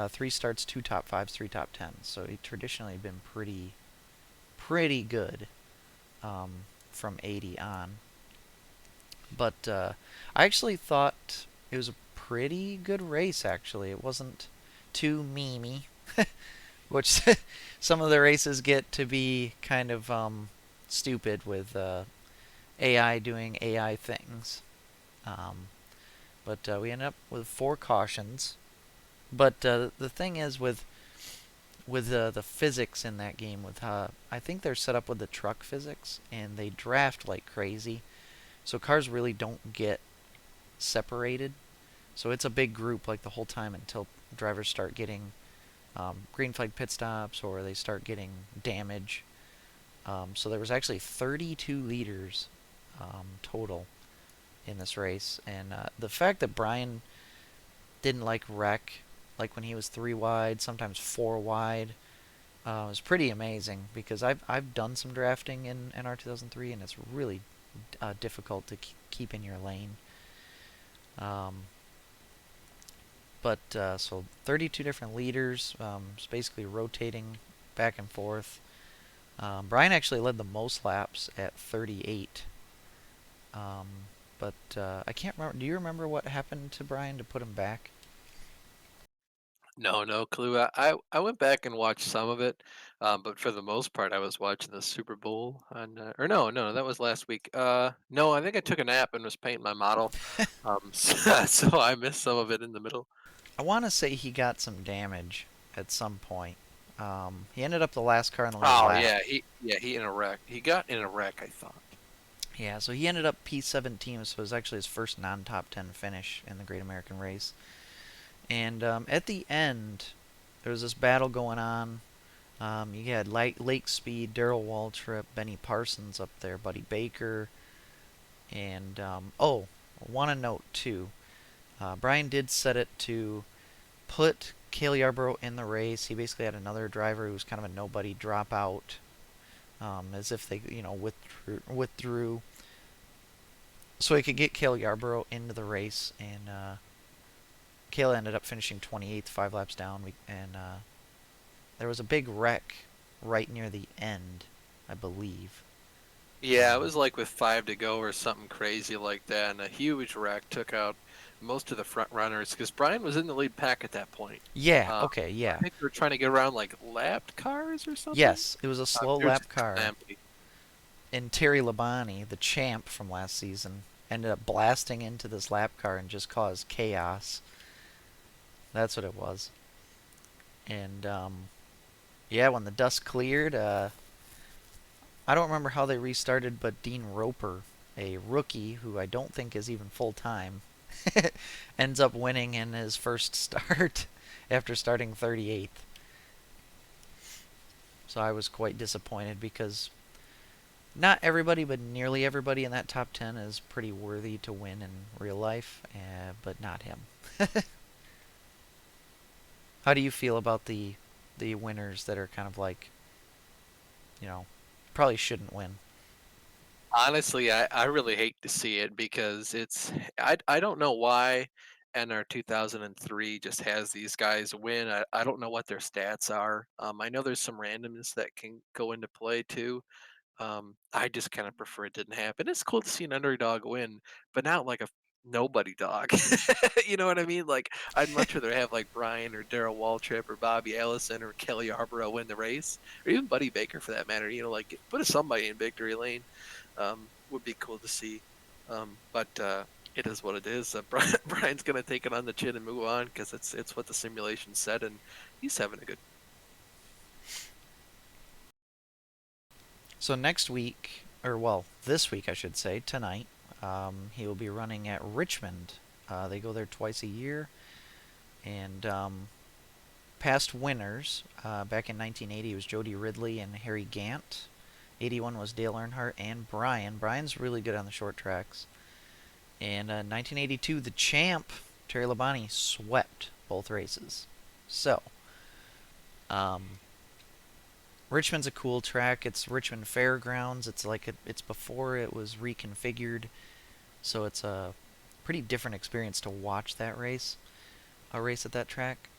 Three starts, two top fives, three top tens. So he traditionally been pretty good from 80 on. But I actually thought it was a pretty good race. Actually, it wasn't too memey, which some of the races get to be kind of stupid with AI doing AI things. Um, but we ended up with 4 cautions. But the thing is with the physics in that game, with I think they're set up with the truck physics, and they draft like crazy. So cars really don't get separated. So it's a big group like the whole time until drivers start getting green flag pit stops or they start getting damage. So there was actually 32 leaders total in this race, and the fact that Brian didn't like wreck, like when he was 3 wide, sometimes 4 wide, was pretty amazing because I've done some drafting in NR 2003, and it's really difficult to keep in your lane. Um, so 32 different leaders, it's basically rotating back and forth. Brian actually led the most laps at 38. Um, I can't remember. Do you remember what happened to Brian to put him back? No, no clue. I went back and watched some of it, but for the most part, I was watching the Super Bowl on, or no, no, that was last week. No, I think I took a nap and was painting my model, so I missed some of it in the middle. I want to say he got some damage at some point. He ended up the last car in the lead Oh lap. yeah, he in a wreck. He got in a wreck, I thought. Yeah, so he ended up P17, so it was actually his first non-top 10 finish in the Great American Race. And at the end, there was this battle going on. You had Lake Speed, Daryl Waltrip, Benny Parsons up there, Buddy Baker, and want to note too, Brian did set it to put Cale Yarborough in the race. He basically had another driver who was kind of a nobody drop out, as if they withdrew, so he could get Cale Yarborough into the race, and Cale ended up finishing 28th, 5 laps down, and there was a big wreck right near the end, I believe. Yeah, it was like with 5 to go or something crazy like that, and a huge wreck took out most of the front runners because Brian was in the lead pack at that point. Yeah, Uh, okay, I yeah. think they were trying to get around like lapped cars or something. Yes, it was a slow They were lap just car. empty. And Terry Labonte, the champ from last season, ended up blasting into this lap car and just caused chaos. That's what it was. And yeah, when the dust cleared, I don't remember how they restarted, but Dean Roper, a rookie who I don't think is even full time, ends up winning in his first start after starting 38th. So I was quite disappointed because not everybody, but nearly everybody in that top 10 is pretty worthy to win in real life, but not him. How do you feel about the winners that are kind of like, you know, probably shouldn't win? Honestly, I really hate to see it because I don't know why NR 2003 just has these guys win. I don't know what their stats are. I know there's some randomness that can go into play too. I just kind of prefer it didn't happen. It's cool to see an underdog win, but not like a nobody dog. You know what I mean? Like I'd much rather have like Brian or Daryl Waltrip or Bobby Allison or Kelly Yarborough win the race, or even Buddy Baker for that matter. You know, like put somebody in victory lane. Would be cool to see. But it is what it is. Brian's gonna take it on the chin and move on because it's what the simulation said, and he's having a good. So next week, or well, this week I should say, tonight, he will be running at Richmond. They go there twice a year, and past winners back in 1980 was Jody Ridley and Harry Gant. 81 was Dale Earnhardt and Brian. Brian's really good on the short tracks. And 1982, the champ Terry Labonte swept both races. So, um, Richmond's a cool track. It's Richmond Fairgrounds. It's before it was reconfigured, so it's a pretty different experience to watch that race, a race at that track.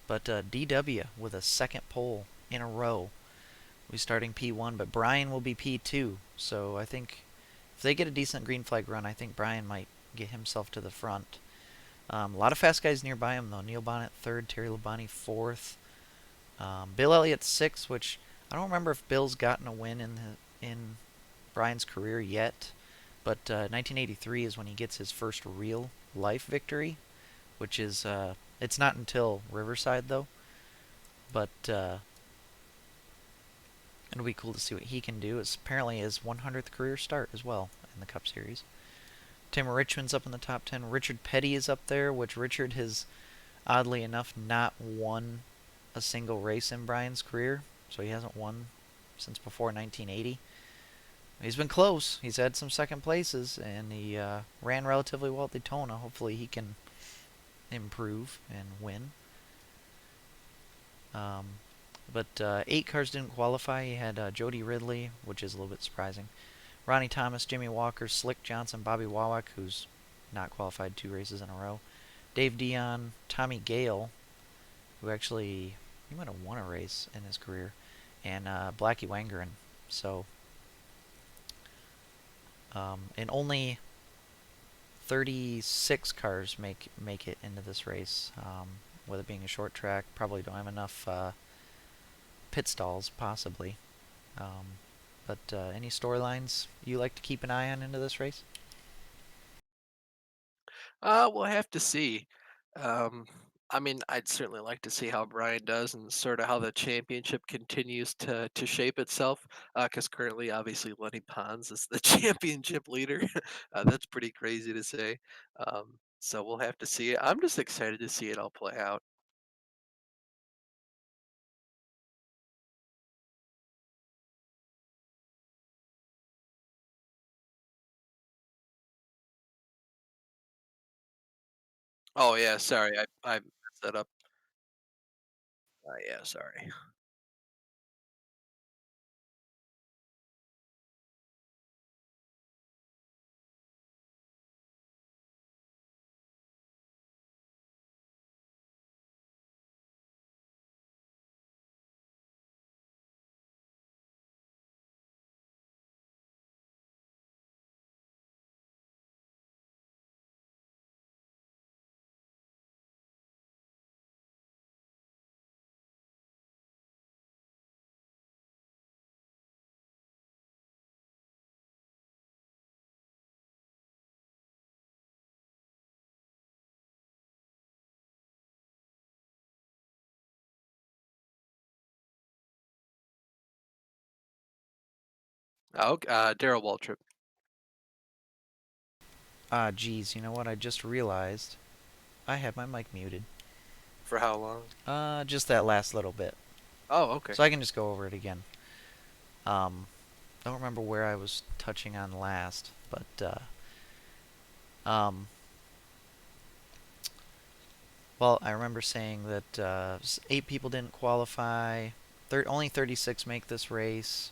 But DW with a second pole in a row. We're starting P1, but Brian will be P2. So I think if they get a decent green flag run, I think Brian might get himself to the front. A lot of fast guys nearby him though. Neil Bonnet third, Terry Labonte fourth, Bill Elliott sixth, which I don't remember if Bill's gotten a win in Brian's career yet. But 1983 is when he gets his first real life victory, which is it's not until Riverside though. But it'll be cool to see what he can do. It's apparently his 100th career start as well in the Cup Series. Tim Richmond's up in the top 10. Richard Petty is up there, which Richard has, oddly enough, not won a single race in Brian's career. So he hasn't won since before 1980. He's been close. He's had some second places, and he ran relatively well at Daytona. Hopefully, he can improve and win. Um, but 8 cars didn't qualify. He had Jody Ridley, which is a little bit surprising. Ronnie Thomas, Jimmy Walker, Slick Johnson, Bobby Wawak, who's not qualified 2 races in a row. Dave Dion, Tommy Gale, who actually he might have won a race in his career, and Blackie Wangerin. So, and only 36 cars make it into this race. With it being a short track, probably don't have enough pit stalls, possibly. Um, but any storylines you like to keep an eye on into this race? We'll have to see. Um, I mean, I'd certainly like to see how Brian does and sort of how the championship continues to shape itself. Because currently, obviously, Lenny Pons is the championship leader. That's pretty crazy to say. So we'll have to see. I'm just excited to see it all play out. Oh yeah, sorry, I messed that up. Yeah, sorry. Oh, Daryl Waltrip. Geez, you know what? I just realized I had my mic muted. For how long? Just that last little bit. Oh, okay. So I can just go over it again. Um, don't remember where I was touching on last, but well, I remember saying that 8 people didn't qualify. Only 36 make this race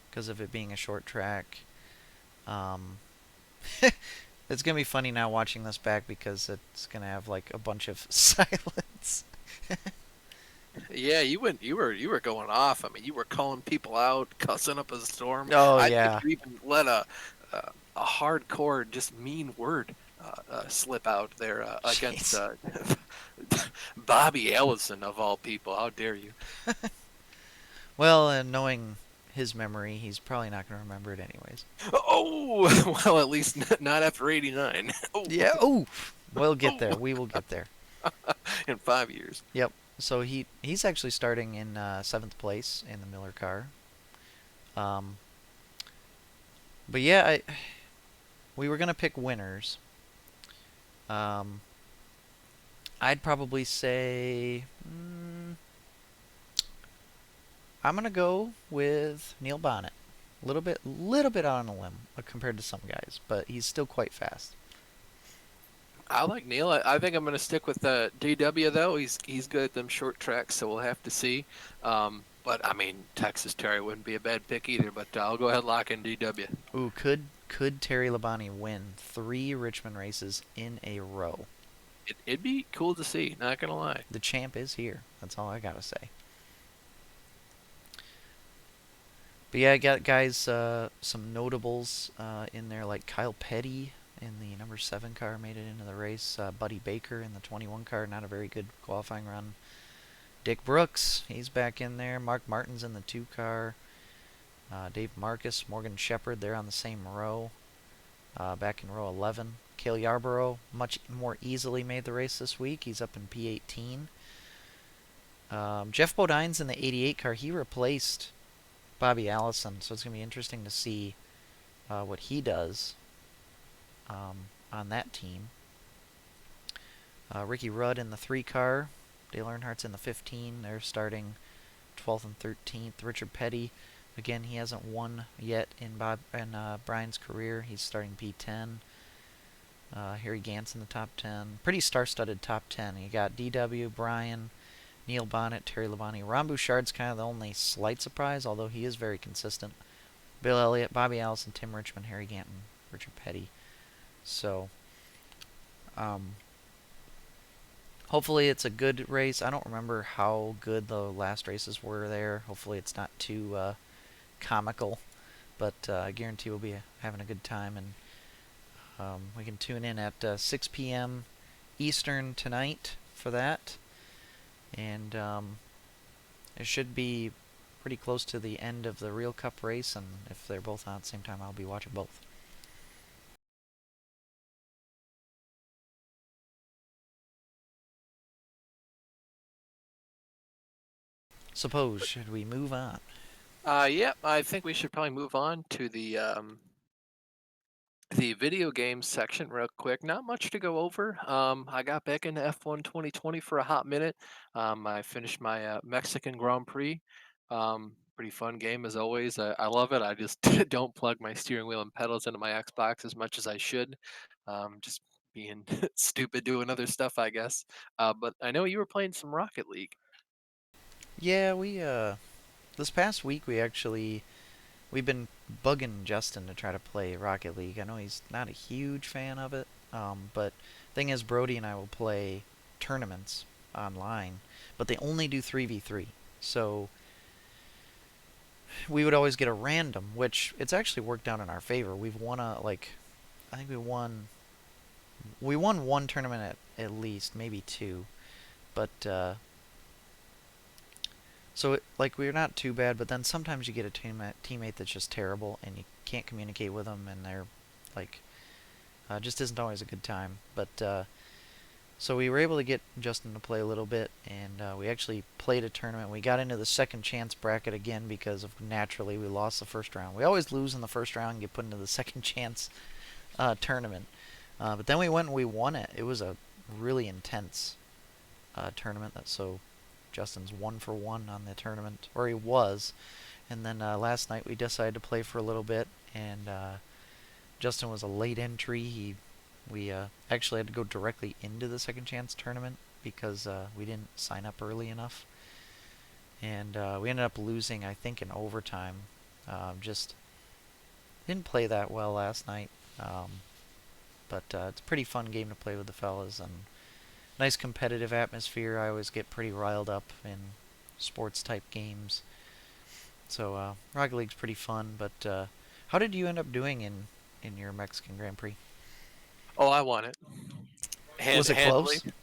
because of it being a short track. Um, it's gonna be funny now watching this back because it's gonna have like a bunch of silence. Yeah, you were going off. I mean, you were calling people out, cussing up a storm. Oh I think yeah, you even let a hardcore, just mean word slip out there against jeez. Bobby Allison of all people. How dare you? Well, and knowing his memory, he's probably not gonna remember it anyways. Oh, well, at least not after '89. Oh, Yeah. Oh, we'll get oh, there. We will get there. in 5 years. Yep. So he's actually starting in 7th place in the Miller car. Um, but yeah, we were gonna pick winners. Um, I'd probably say I'm gonna go with Neil Bonnet. Little bit out on a limb compared to some guys, but he's still quite fast. I like Neil. I think I'm going to stick with DW though. He's good at them short tracks, so we'll have to see. But I mean, Texas Terry wouldn't be a bad pick either. But I'll go ahead and lock in DW. Ooh, could Terry Labonte win 3 Richmond races in a row? It'd be cool to see. Not gonna lie. The champ is here. That's all I gotta say. But yeah, I got guys, some notables in there like Kyle Petty in the number 7 car made it into the race. Buddy Baker in the 21 car, not a very good qualifying run. Dick Brooks, he's back in there. Mark Martin's in the 2 car. Dave Marcus, Morgan Shepherd, they're on the same row. Back in row 11. Cale Yarborough much more easily made the race this week. He's up in P18. Jeff Bodine's in the 88 car. He replaced Bobby Allison, so it's going to be interesting to see what he does on that team. Ricky Rudd in the 3 car. Dale Earnhardt's in the 15. They're starting 12th and 13th. Richard Petty Again, he hasn't won yet in Brian's career. He's starting P10. Harry Gant's in the top 10. Pretty star-studded top 10. You got DW, Brian, Neil Bonnet, Terry Labonte. Ron Bouchard's kind of the only slight surprise, although he is very consistent. Bill Elliott, Bobby Allison, Tim Richmond, Harry Gant, and Richard Petty. So, um, hopefully it's a good race. I don't remember how good the last races were there. Hopefully it's not too comical, but I guarantee we'll be having a good time, and we can tune in at 6 p.m. Eastern tonight for that. And it should be pretty close to the end of the Real Cup race, and if they're both on at the same time, I'll be watching both. Suppose, should we move on? Yep, I think we should probably move on to the video games section real quick. Not much to go over. I got back into F1 2020 for a hot minute. I finished my Mexican Grand Prix. Pretty fun game as always. I love it. I just don't plug my steering wheel and pedals into my Xbox as much as I should. Just being stupid doing other stuff, I guess. But I know you were playing some Rocket League. Yeah, this past week we've been bugging Justin to try to play Rocket League. I know he's not a huge fan of it, but thing is, Brody and I will play tournaments online, but they only do 3v3. So we would always get a random, which it's actually worked out in our favor. We've won I think we won one tournament at least, maybe two, but so like we're not too bad. But then sometimes you get a teammate that's just terrible, and you can't communicate with them, and they're like just isn't always a good time. But so we were able to get Justin to play a little bit, and we actually played a tournament. We got into the second chance bracket again because of naturally we lost the first round. We always lose in the first round and get put into the second chance tournament. But then we went and we won it. It was a really intense tournament. So Justin's 1 for 1 on the tournament, or he was. And then last night we decided to play for a little bit, and Justin was a late entry. We actually had to go directly into the second chance tournament because we didn't sign up early enough, and we ended up losing, I think, in overtime. Just didn't play that well last night, but it's a pretty fun game to play with the fellas, and nice competitive atmosphere. I always get pretty riled up in sports type games, so Rocket League's pretty fun. But how did you end up doing in your Mexican Grand Prix? Oh, I won it. Was it Handily. close?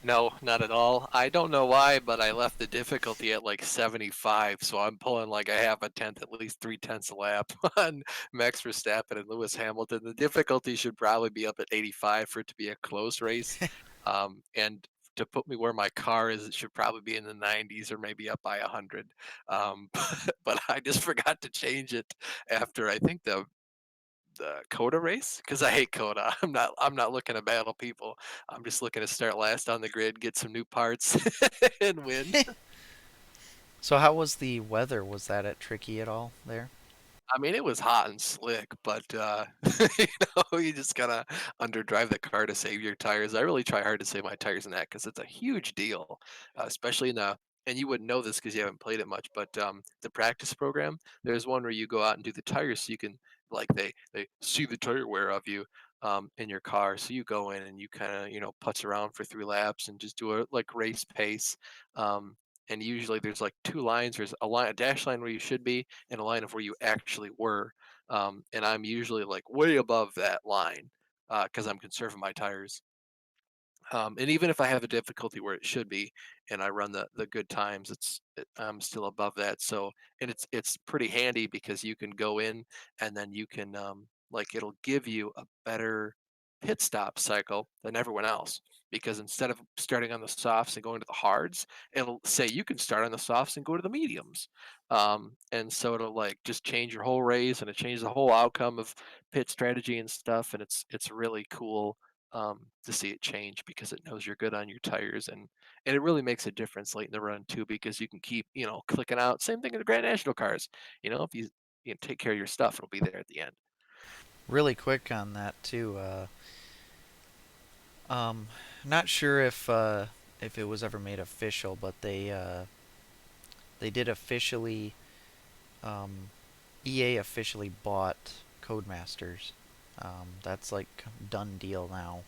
No, not at all. I don't know why, but I left the difficulty at like 75, so I'm pulling like a half a tenth, at least 3/10 a lap on Max Verstappen and Lewis Hamilton. The difficulty should probably be up at 85 for it to be a close race. And to put me where my car is, it should probably be in the 90s or maybe up by 100. But I just forgot to change it after I think the Coda race because I hate Coda. I'm not looking to battle people. I'm just looking to start last on the grid, get some new parts, and win. So how was the weather? Was that at tricky at all there? I mean, it was hot and slick, but you you just gotta underdrive the car to save your tires. I really try hard to save my tires in that because it's a huge deal, especially in the. And you wouldn't know this because you haven't played it much, but the practice program, there's one where you go out and do the tires, so you can like they see the tire wear of you in your car, so you go in and you kind of putz around for 3 laps and just do a like race pace. Um, and usually there's like two lines. There's a dash line where you should be, and a line of where you actually were. And I'm usually like way above that line because I'm conserving my tires. And even if I have a difficulty where it should be, and I run the good times, I'm still above that. So, and it's pretty handy because you can go in and then you can like it'll give you a better pit stop cycle than everyone else because instead of starting on the softs and going to the hards, it'll say you can start on the softs and go to the mediums. And so it'll like just change your whole race and it changes the whole outcome of pit strategy and stuff. And it's really cool to see it change because it knows you're good on your tires and it really makes a difference late in the run too because you can keep clicking out. Same thing in the Grand National cars. If you take care of your stuff, it'll be there at the end. Really quick on that too. Um, Not sure if it was ever made official, but they did officially um, EA officially bought Codemasters. That's like done deal now.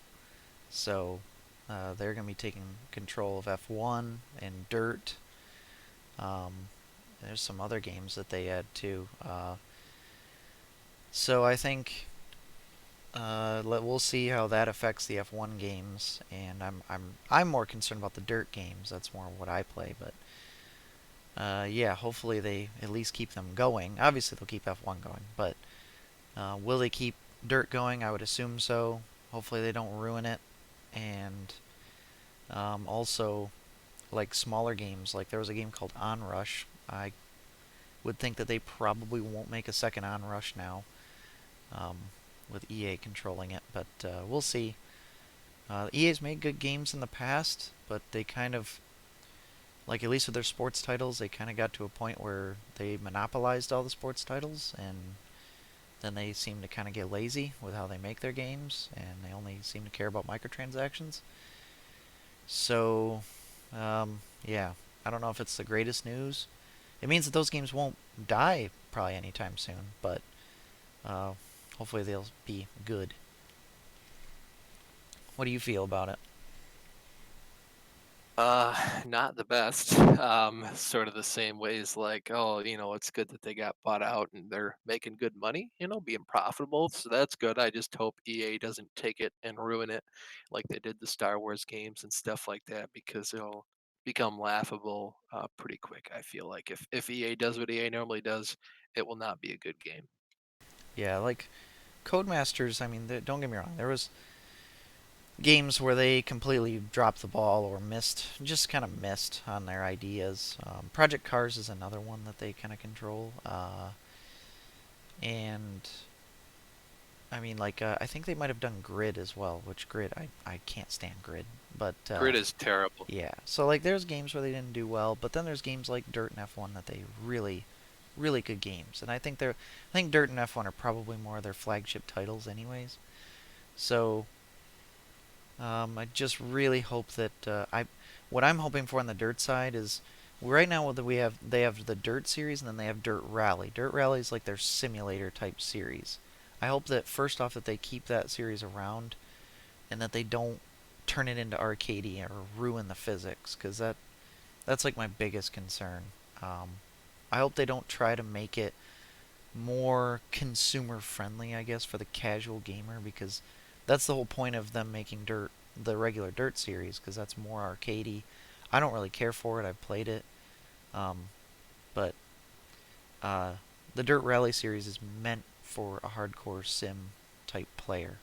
So they're gonna be taking control of F1 and Dirt. Um, there's some other games that they add too. So I think we'll see how that affects the F1 games, and I'm more concerned about the dirt games. That's more what I play, but yeah, hopefully they at least keep them going. Obviously they'll keep F1 going, but will they keep dirt going? I would assume so. Hopefully they don't ruin it, and also like smaller games, like there was a game called Onrush. I would think that they probably won't make a second Onrush now, um, with EA controlling it, but we'll see. EA's made good games in the past, but they kind of, like at least with their sports titles, they kind of got to a point where they monopolized all the sports titles, and then they seem to kind of get lazy with how they make their games, and they only seem to care about microtransactions. So, yeah, I don't know if it's the greatest news. It means that those games won't die probably anytime soon, but uh, hopefully they'll be good. What do you feel about it? Not the best. Sort of the same ways like, oh, it's good that they got bought out and they're making good money, being profitable. So that's good. I just hope EA doesn't take it and ruin it like they did the Star Wars games and stuff like that because it'll become laughable pretty quick. I feel like if EA does what EA normally does, it will not be a good game. Yeah, like Codemasters, I mean, don't get me wrong, there was games where they completely dropped the ball or missed, just kind of missed on their ideas. Project Cars is another one that they kind of control. And I mean, like, I think they might have done Grid as well, which Grid, I can't stand Grid. But, Grid is terrible. yeah. So, like, there's games where they didn't do well, but then there's games like Dirt and F1 that they really, really good games. And I think Dirt and F1 are probably more of their flagship titles, anyways. So, I just really hope that what I'm hoping for on the dirt side is right now they have the dirt series and then they have dirt rally. Dirt rally is like their simulator type series. I hope that first off that they keep that series around and that they don't turn it into arcadey or ruin the physics because that's like my biggest concern. Um, I hope they don't try to make it more consumer friendly, I guess, for the casual gamer because that's the whole point of them making Dirt the regular Dirt series because that's more arcadey. I don't really care for it. I've played it, um, but uh, the Dirt Rally series is meant for a hardcore sim type player,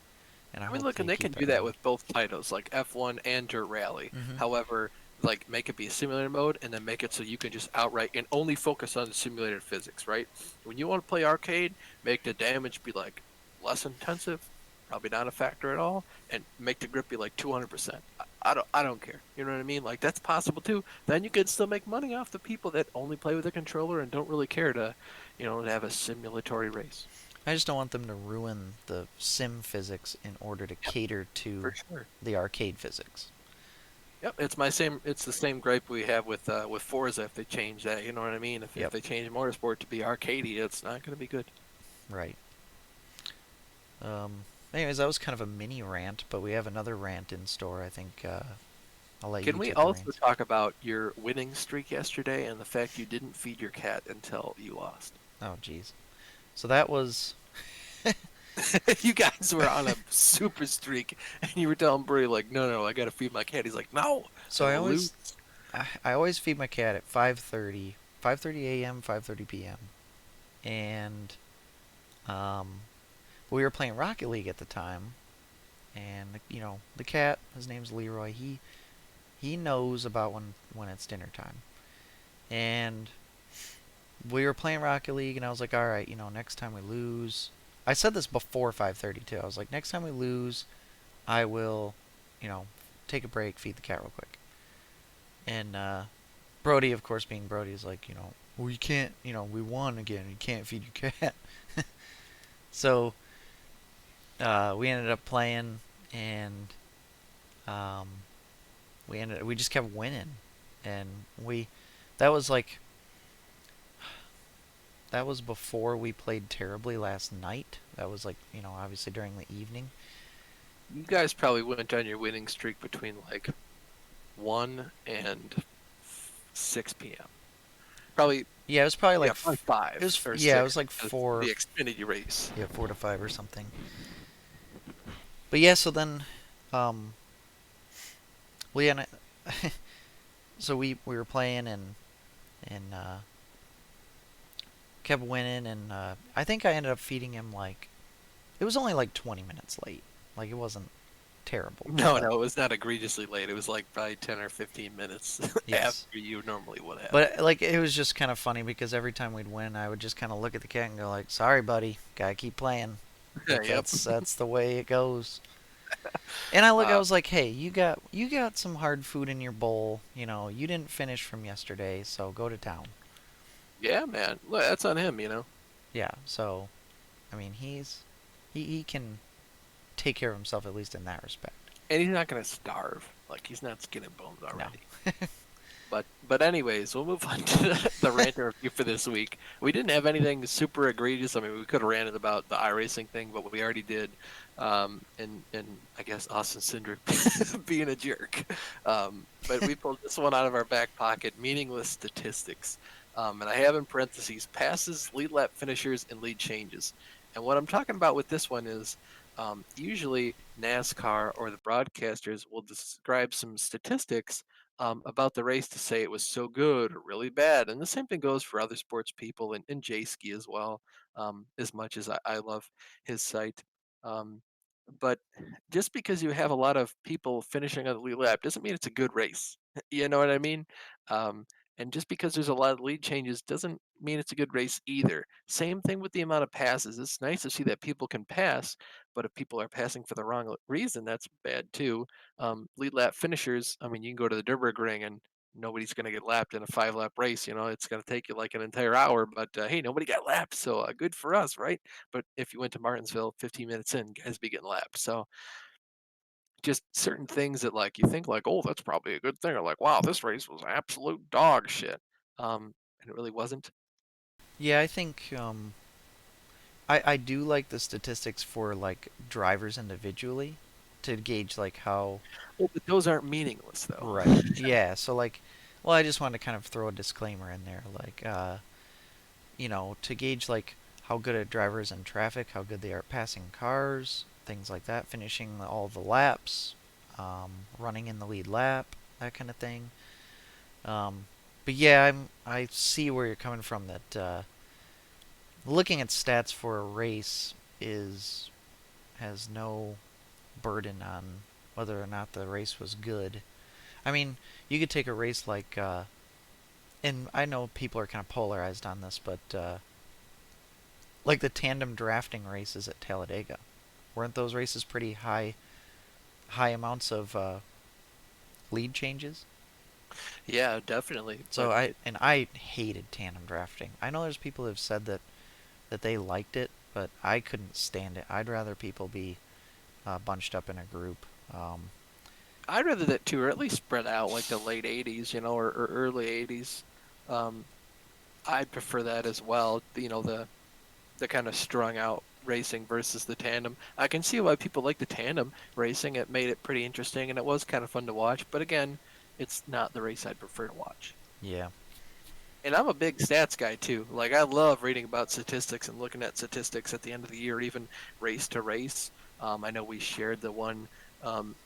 and I I mean, hope look, they and they keep can that do that going. with both titles, like F1 and Dirt Rally. Mm-hmm. However, like make it be a simulator mode and then make it so you can just outright and only focus on the simulated physics, right? When you want to play arcade, make the damage be like less intensive, probably not a factor at all, and make the grip be like 200%. I don't care. You know what I mean? Like that's possible too. Then you can still make money off the people that only play with a controller and don't really care to have a simulatory race. I just don't want them to ruin the sim physics in order to Yep, cater for to sure. the arcade physics. Yep, it's the same gripe we have with Forza if they change that, you know what I mean? If Yep, they change Motorsport to be arcadey, it's not going to be good. right. Anyways, that was kind of a mini rant, but we have another rant in store. I think I'll let Can you we take the also reins. talk about your winning streak yesterday and the fact you didn't feed your cat until you lost? Oh, jeez. So that was. You guys were on a super streak and you were telling Brie like, "No, no, I got to feed my cat." He's like, "No, So then we'll lose." I always feed my cat at 5:30, 5:30 a.m., 5:30 p.m. And um, we were playing Rocket League at the time, and the cat, his name's Leroy. He knows about when it's dinner time, and we were playing Rocket League, and I was like, all right, next time we lose. I said this before 5:30 too. I was like, next time we lose, I will, you know, take a break, feed the cat real quick. And Brody, of course, being Brody, is like, well, you can't, we won again. You can't feed your cat. So we ended up playing, and um, we just kept winning, and that was like that was before we played terribly last night. That was like, obviously during the evening. You guys probably went on your winning streak between like 1 and 6 p.m. Probably, Yeah, it was probably yeah, like probably 5 or yeah, it 6 was like because of four, the Xfinity race. yeah, 4 to 5 or something. But yeah, so then, um, well, yeah, so we were playing and kept winning, and I think I ended up feeding him like it was only like 20 minutes late. Like it wasn't terrible, No, but no, it was not egregiously late. It was like probably 10 or 15 minutes yes. after you normally would have. But like it was just kind of funny because every time we'd win, I would just kind of look at the cat and go like, "Sorry, buddy, gotta keep playing." Like Yep. that's the way it goes. And I Uh, was like, "Hey, you got some hard food in your bowl. You didn't finish from yesterday, so go to town." yeah, man. Look, that's on him. Yeah. So, I mean, he can take care of himself at least in that respect. And he's not gonna starve. Like he's not skin and bones No. already. But anyways, we'll move on to the rant and review for this week. We didn't have anything super egregious. I mean, we could have ranted about the iRacing thing, but we already did. And I guess Austin Cindric being a jerk. But we pulled this one out of our back pocket: meaningless statistics. And I have in parentheses passes, lead lap finishers, and lead changes. And what I'm talking about with this one is usually NASCAR or the broadcasters will describe some statistics about the race to say it was so good or really bad. And the same thing goes for other sports people and J Ski as well, as much as I love his site. Um, but just because you have a lot of people finishing on the lead lap doesn't mean it's a good race. You know what I mean? Um, and just because there's a lot of lead changes doesn't mean it's a good race either. Same thing with the amount of passes. It's nice to see that people can pass, but if people are passing for the wrong reason, that's bad too. Lead lap finishers, I mean, you can go to the Nürburgring and nobody's going to get lapped in a 5 lap race. It's going to take you like an entire hour, but hey, nobody got lapped. So good for us, right? But if you went to Martinsville 15 minutes in, guys be getting lapped. So just certain things that like you think like, oh, that's probably a good thing. Or like, wow, this race was absolute dog shit. And it really wasn't. Yeah, I think I do like the statistics for like drivers individually to gauge like how. Well, but those aren't meaningless though. Right. Yeah. So like, well, I just wanted to kind of throw a disclaimer in there, like, to gauge like how good a driver is in traffic, how good they are at passing cars, things like that, finishing all the laps, running in the lead lap, that kind of thing. Um, but yeah, I see where you're coming from. That looking at stats for a race is has no burden on whether or not the race was good. I mean, you could take a race like, and I know people are kind of polarized on this, but like the tandem drafting races at Talladega, weren't those races pretty high amounts of lead changes? Yeah, definitely. So But I hated tandem drafting. I know there's people who have said that they liked it, but I couldn't stand it. I'd rather people be bunched up in a group. I'd rather that too, or at least spread out like the late 80s, or early 80s. Um, I'd prefer that as well. The kind of strung out racing versus the tandem. I can see why people like the tandem racing. It made it pretty interesting, and it was kind of fun to watch. But again, it's not the race I'd prefer to watch. Yeah, And I'm a big stats guy too. Like I love reading about statistics and looking at statistics at the end of the year, even race to race. I know we shared the one um,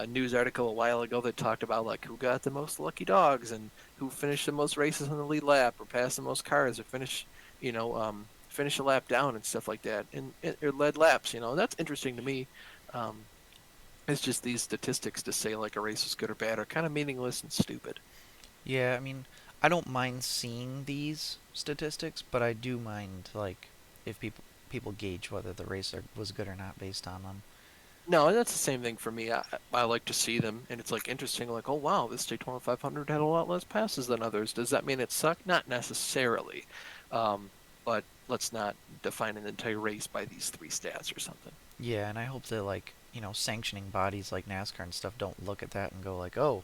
news article a while ago that talked about like who got the most lucky dogs and who finished the most races on the lead lap or passed the most cars or finish a lap down and stuff like that, and or led laps. That's interesting to me. Um, it's just these statistics to say like a race is good or bad are kind of meaningless and stupid. yeah. I mean, I don't mind seeing these statistics, but I do mind like if people gauge whether the race was good or not based on them. No, and that's the same thing for me. I like to see them, and it's like interesting. Like, oh wow, this Daytona 500 had a lot less passes than others. Does that mean it sucked? Not necessarily, um, but let's not define an entire race by these three stats or something. Yeah, and I hope that like sanctioning bodies like NASCAR and stuff don't look at that and go like, oh,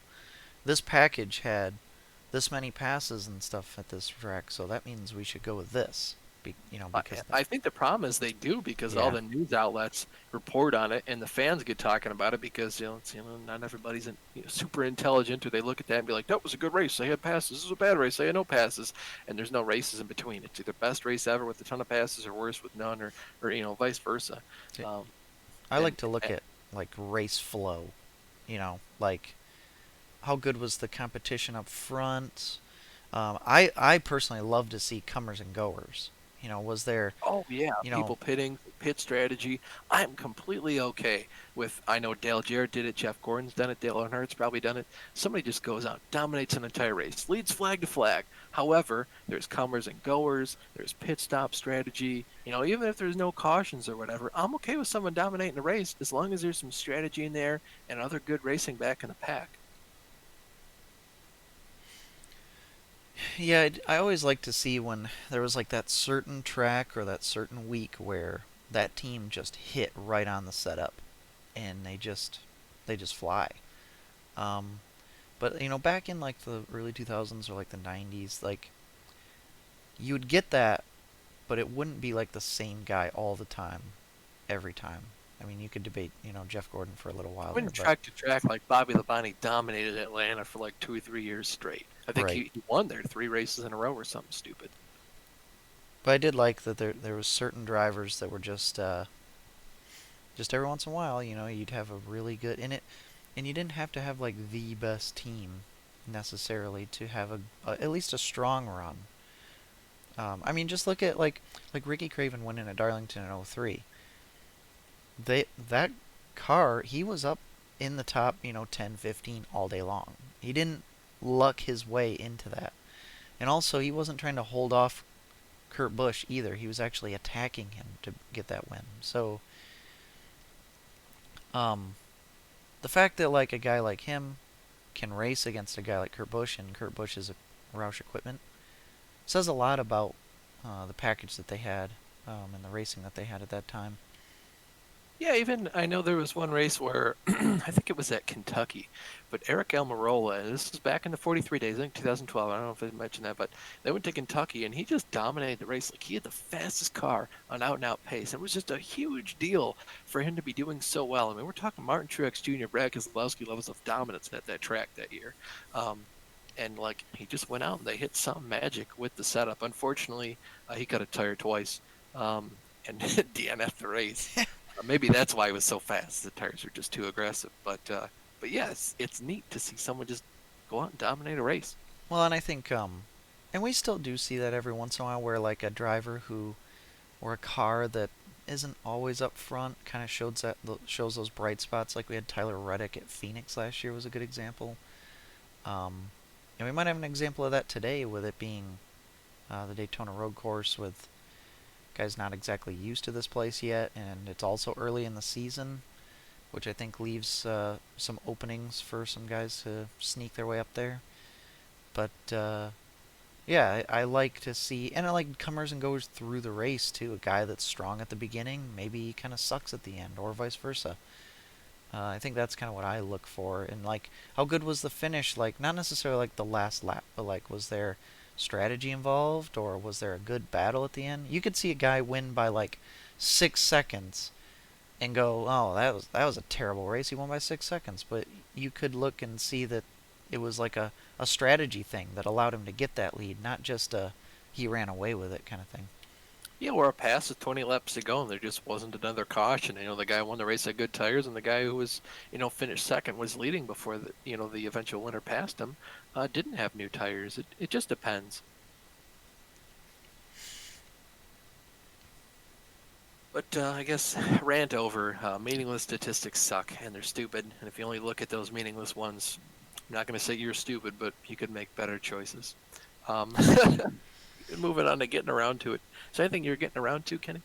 this package had this many passes and stuff at this track, so that means we should go with this. I, Because that. I think the problem is they do because all Yeah. the news outlets report on it, and the fans get talking about it because it's not everybody's super intelligent, or they look at that and be like, "That was a good race. They had passes. This was a bad race. They had no passes." And there's no races in between. It's either best race ever with a ton of passes, or worse with none, or vice versa. Um, I like and to look at like race flow, like how good was the competition up front. I personally love to see comers and goers. Was there, Oh yeah, you know, people pitting, pit strategy. I'm completely okay with. I know Dale Jarrett did it. Jeff Gordon's done it. Dale Earnhardt's probably done it. Somebody just goes out, dominates an entire race, leads flag to flag. However, there's comers and goers. There's pit stop strategy. Even if there's no cautions or whatever, I'm okay with someone dominating the race as long as there's some strategy in there and other good racing back in the pack. yeah, I always like to see when there was like that certain track or that certain week where that team just hit right on the setup and they just fly. Um, but back in like the early 2000s or like the 90s, like you would get that, but it wouldn't be like the same guy all the time, every time. I mean, you could debate, Jeff Gordon for a little while there, Went but track to track like Bobby Labonte dominated Atlanta for like 2 or 3 years straight. I think right. he won there 3 races in a row or something stupid. But I did like that there was certain drivers that were just every once in a while, you'd have a really good in it, and you didn't have to have like the best team necessarily to have at least a strong run. I mean, just look at like Ricky Craven winning at Darlington in '03. That car, he was up in the top, 10, 15 all day long. He didn't luck his way into that. And also, he wasn't trying to hold off Kurt Busch either. He was actually attacking him to get that win. So, um, the fact that like a guy like him can race against a guy like Kurt Busch, and Kurt Busch is a Roush equipment, says a lot about the package that they had and the racing that they had at that time. Yeah, even I know there was one race where I think it was at Kentucky, but Eric Almirola, and this was back in the 43 days, I think 2012. I don't know if I mentioned that, but they went to Kentucky and he just dominated the race. Like he had the fastest car on out and out pace. It was just a huge deal for him to be doing so well. I mean, we're talking Martin Truex Jr., Brad Keselowski levels of dominance at that track that year. Um, and like he just went out and they hit some magic with the setup. Unfortunately, he got a tire twice and DNF'd the race. Maybe that's why he was so fast. The tires were just too aggressive. But yeah, it's neat to see someone just go out and dominate a race. Well, and I think and we still do see that every once in a while where like a driver who or a car that isn't always up front kind of shows those bright spots. Like we had Tyler Reddick at Phoenix last year was a good example. Um, and we might have an example of that today with it being the Daytona Road Course with guys not exactly used to this place yet, and it's also early in the season, which I think leaves some openings for some guys to sneak their way up there. But yeah, I like to see, and I like comers and goers through the race too. A guy that's strong at the beginning, maybe he kind of sucks at the end, or vice versa. I think that's kind of what I look for. And like, how good was the finish? Like, not necessarily like the last lap, but like, was there strategy involved, or was there a good battle at the end? You could see a guy win by like 6 seconds and go, "Oh, that was a terrible race. He won by 6 seconds." But you could look and see that it was like a strategy thing that allowed him to get that lead, not just a he ran away with it kind of thing. Yeah, we're past the 20 laps to go, and there just wasn't another caution. The guy won the race had good tires, and the guy who was, finished second was leading before the eventual winner passed him, didn't have new tires. It just depends. But I guess rant over. Meaningless statistics suck, and they're stupid. And if you only look at those meaningless ones, I'm not going to say you're stupid, but you could make better choices. Um, moving on to getting around to it. Is there anything you're getting around to, Kenny?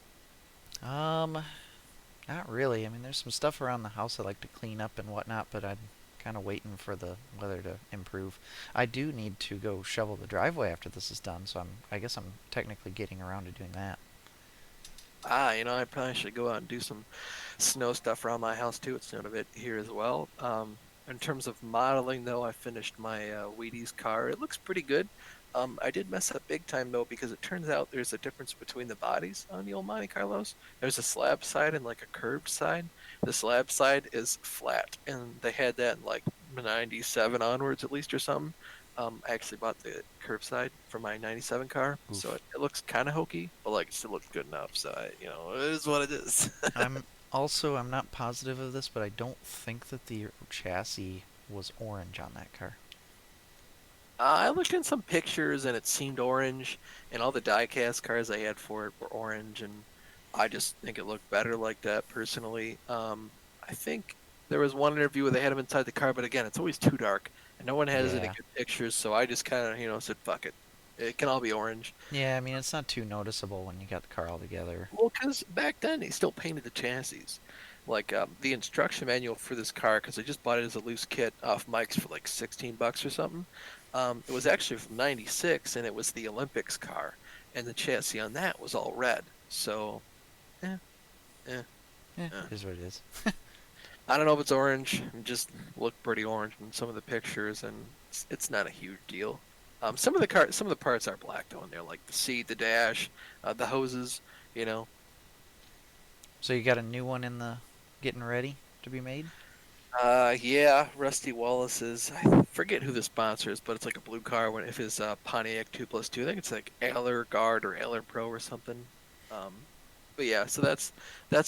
Um, Not really. I mean, there's some stuff around the house I like to clean up and whatnot, but I'm kind of waiting for the weather to improve. I do need to go shovel the driveway after this is done, so I guess I'm technically getting around to doing that. I probably should go out and do some snow stuff around my house too. It snowed a bit here as well. In terms of modeling, though, I finished my Wheaties car. It looks pretty good. I did mess up big time though because it turns out there's a difference between the bodies on the old Monte Carlos. There's a slab side and like a curved side. The slab side is flat, and they had that in like '97 onwards at least or something. I actually bought the curbside for my '97 car, so Oof. it looks kind of hokey, but like it still looks good enough. So it is what it is. I'm not positive of this, but I don't think that the chassis was orange on that car. I looked in some pictures and it seemed orange, and all the diecast cars I had for it were orange, and I just think it looked better like that personally. I think there was one interview where they had him inside the car, but again, it's always too dark, and no one has any Yeah. good pictures, so I just kind of said fuck it, it can all be orange. Yeah, I mean, it's not too noticeable when you got the car all together. Well, because back then they still painted the chassis. Like the instruction manual for this car, because I just bought it as a loose kit off Mike's for like $16 or something. It was actually from '96, and it was the Olympics car, and the chassis on that was all red. So, eh, eh, Yeah, eh. it is what it is. I don't know if it's orange. It just looked pretty orange in some of the pictures, and it's not a huge deal. Some of the parts are black though, in there, like the seat, the dash, the hoses. You know, So you got a new one in the getting ready to be made? Yeah, Rusty Wallace's. I forget who the sponsor is, but it's like a blue car. When if his Pontiac 2+2, I think it's like Ailer Guard or Ailer Pro or something. But yeah, so that's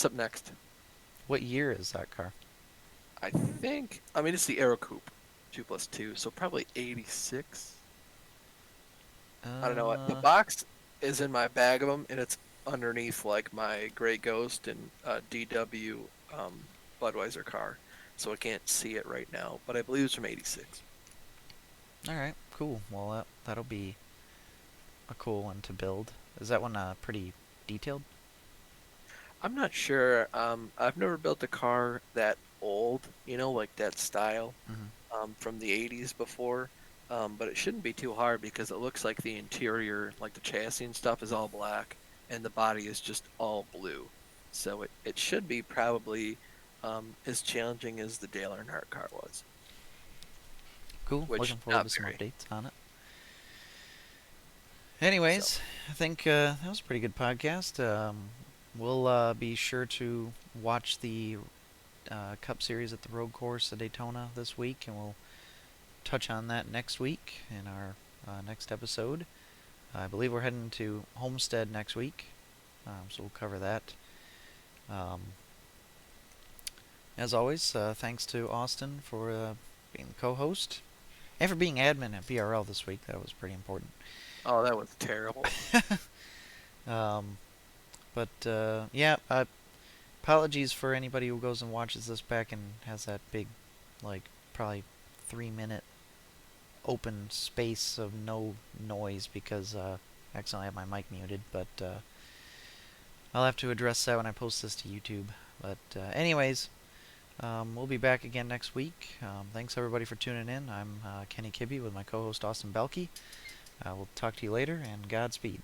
up next. What year is that car? I mean, it's the Aero Coupe 2+2, so probably '86. I don't know what the Uh, box is in my bag of them, and it's underneath like my Gray Ghost and DW Budweiser car, so I can't see it right now. But I believe it's from '86. all right, cool. Well, that'll be a cool one to build. Is that one pretty detailed? I'm not sure. I've never built a car that old, like that style, Mm-hmm. from the '80s before. But it shouldn't be too hard because it looks like the interior, like the chassis and stuff, is all black, and the body is just all blue. So it should be probably as challenging as the Dale Earnhardt car was, Cool. which Looking forward not to some very. updates on it. So Anyways, I think that was a pretty good podcast. We'll be sure to watch the Cup Series at the road course at Daytona this week, and we'll touch on that next week in our next episode. I believe we're heading to Homestead next week, so we'll cover that. Um, as always, thanks to Austin for being the co-host and for being admin at BRL this week. That was pretty important. oh, that was terrible. Um, but yeah, apologies for anybody who goes and watches this back and has that big, like, probably 3 minute open space of no noise because I accidentally have my mic muted. But I'll have to address that when I post this to YouTube. But anyways, we'll be back again next week. Thanks everybody for tuning in. I'm Kenny Kibbe with my co-host Austin Belkey. We'll talk to you later, and Godspeed.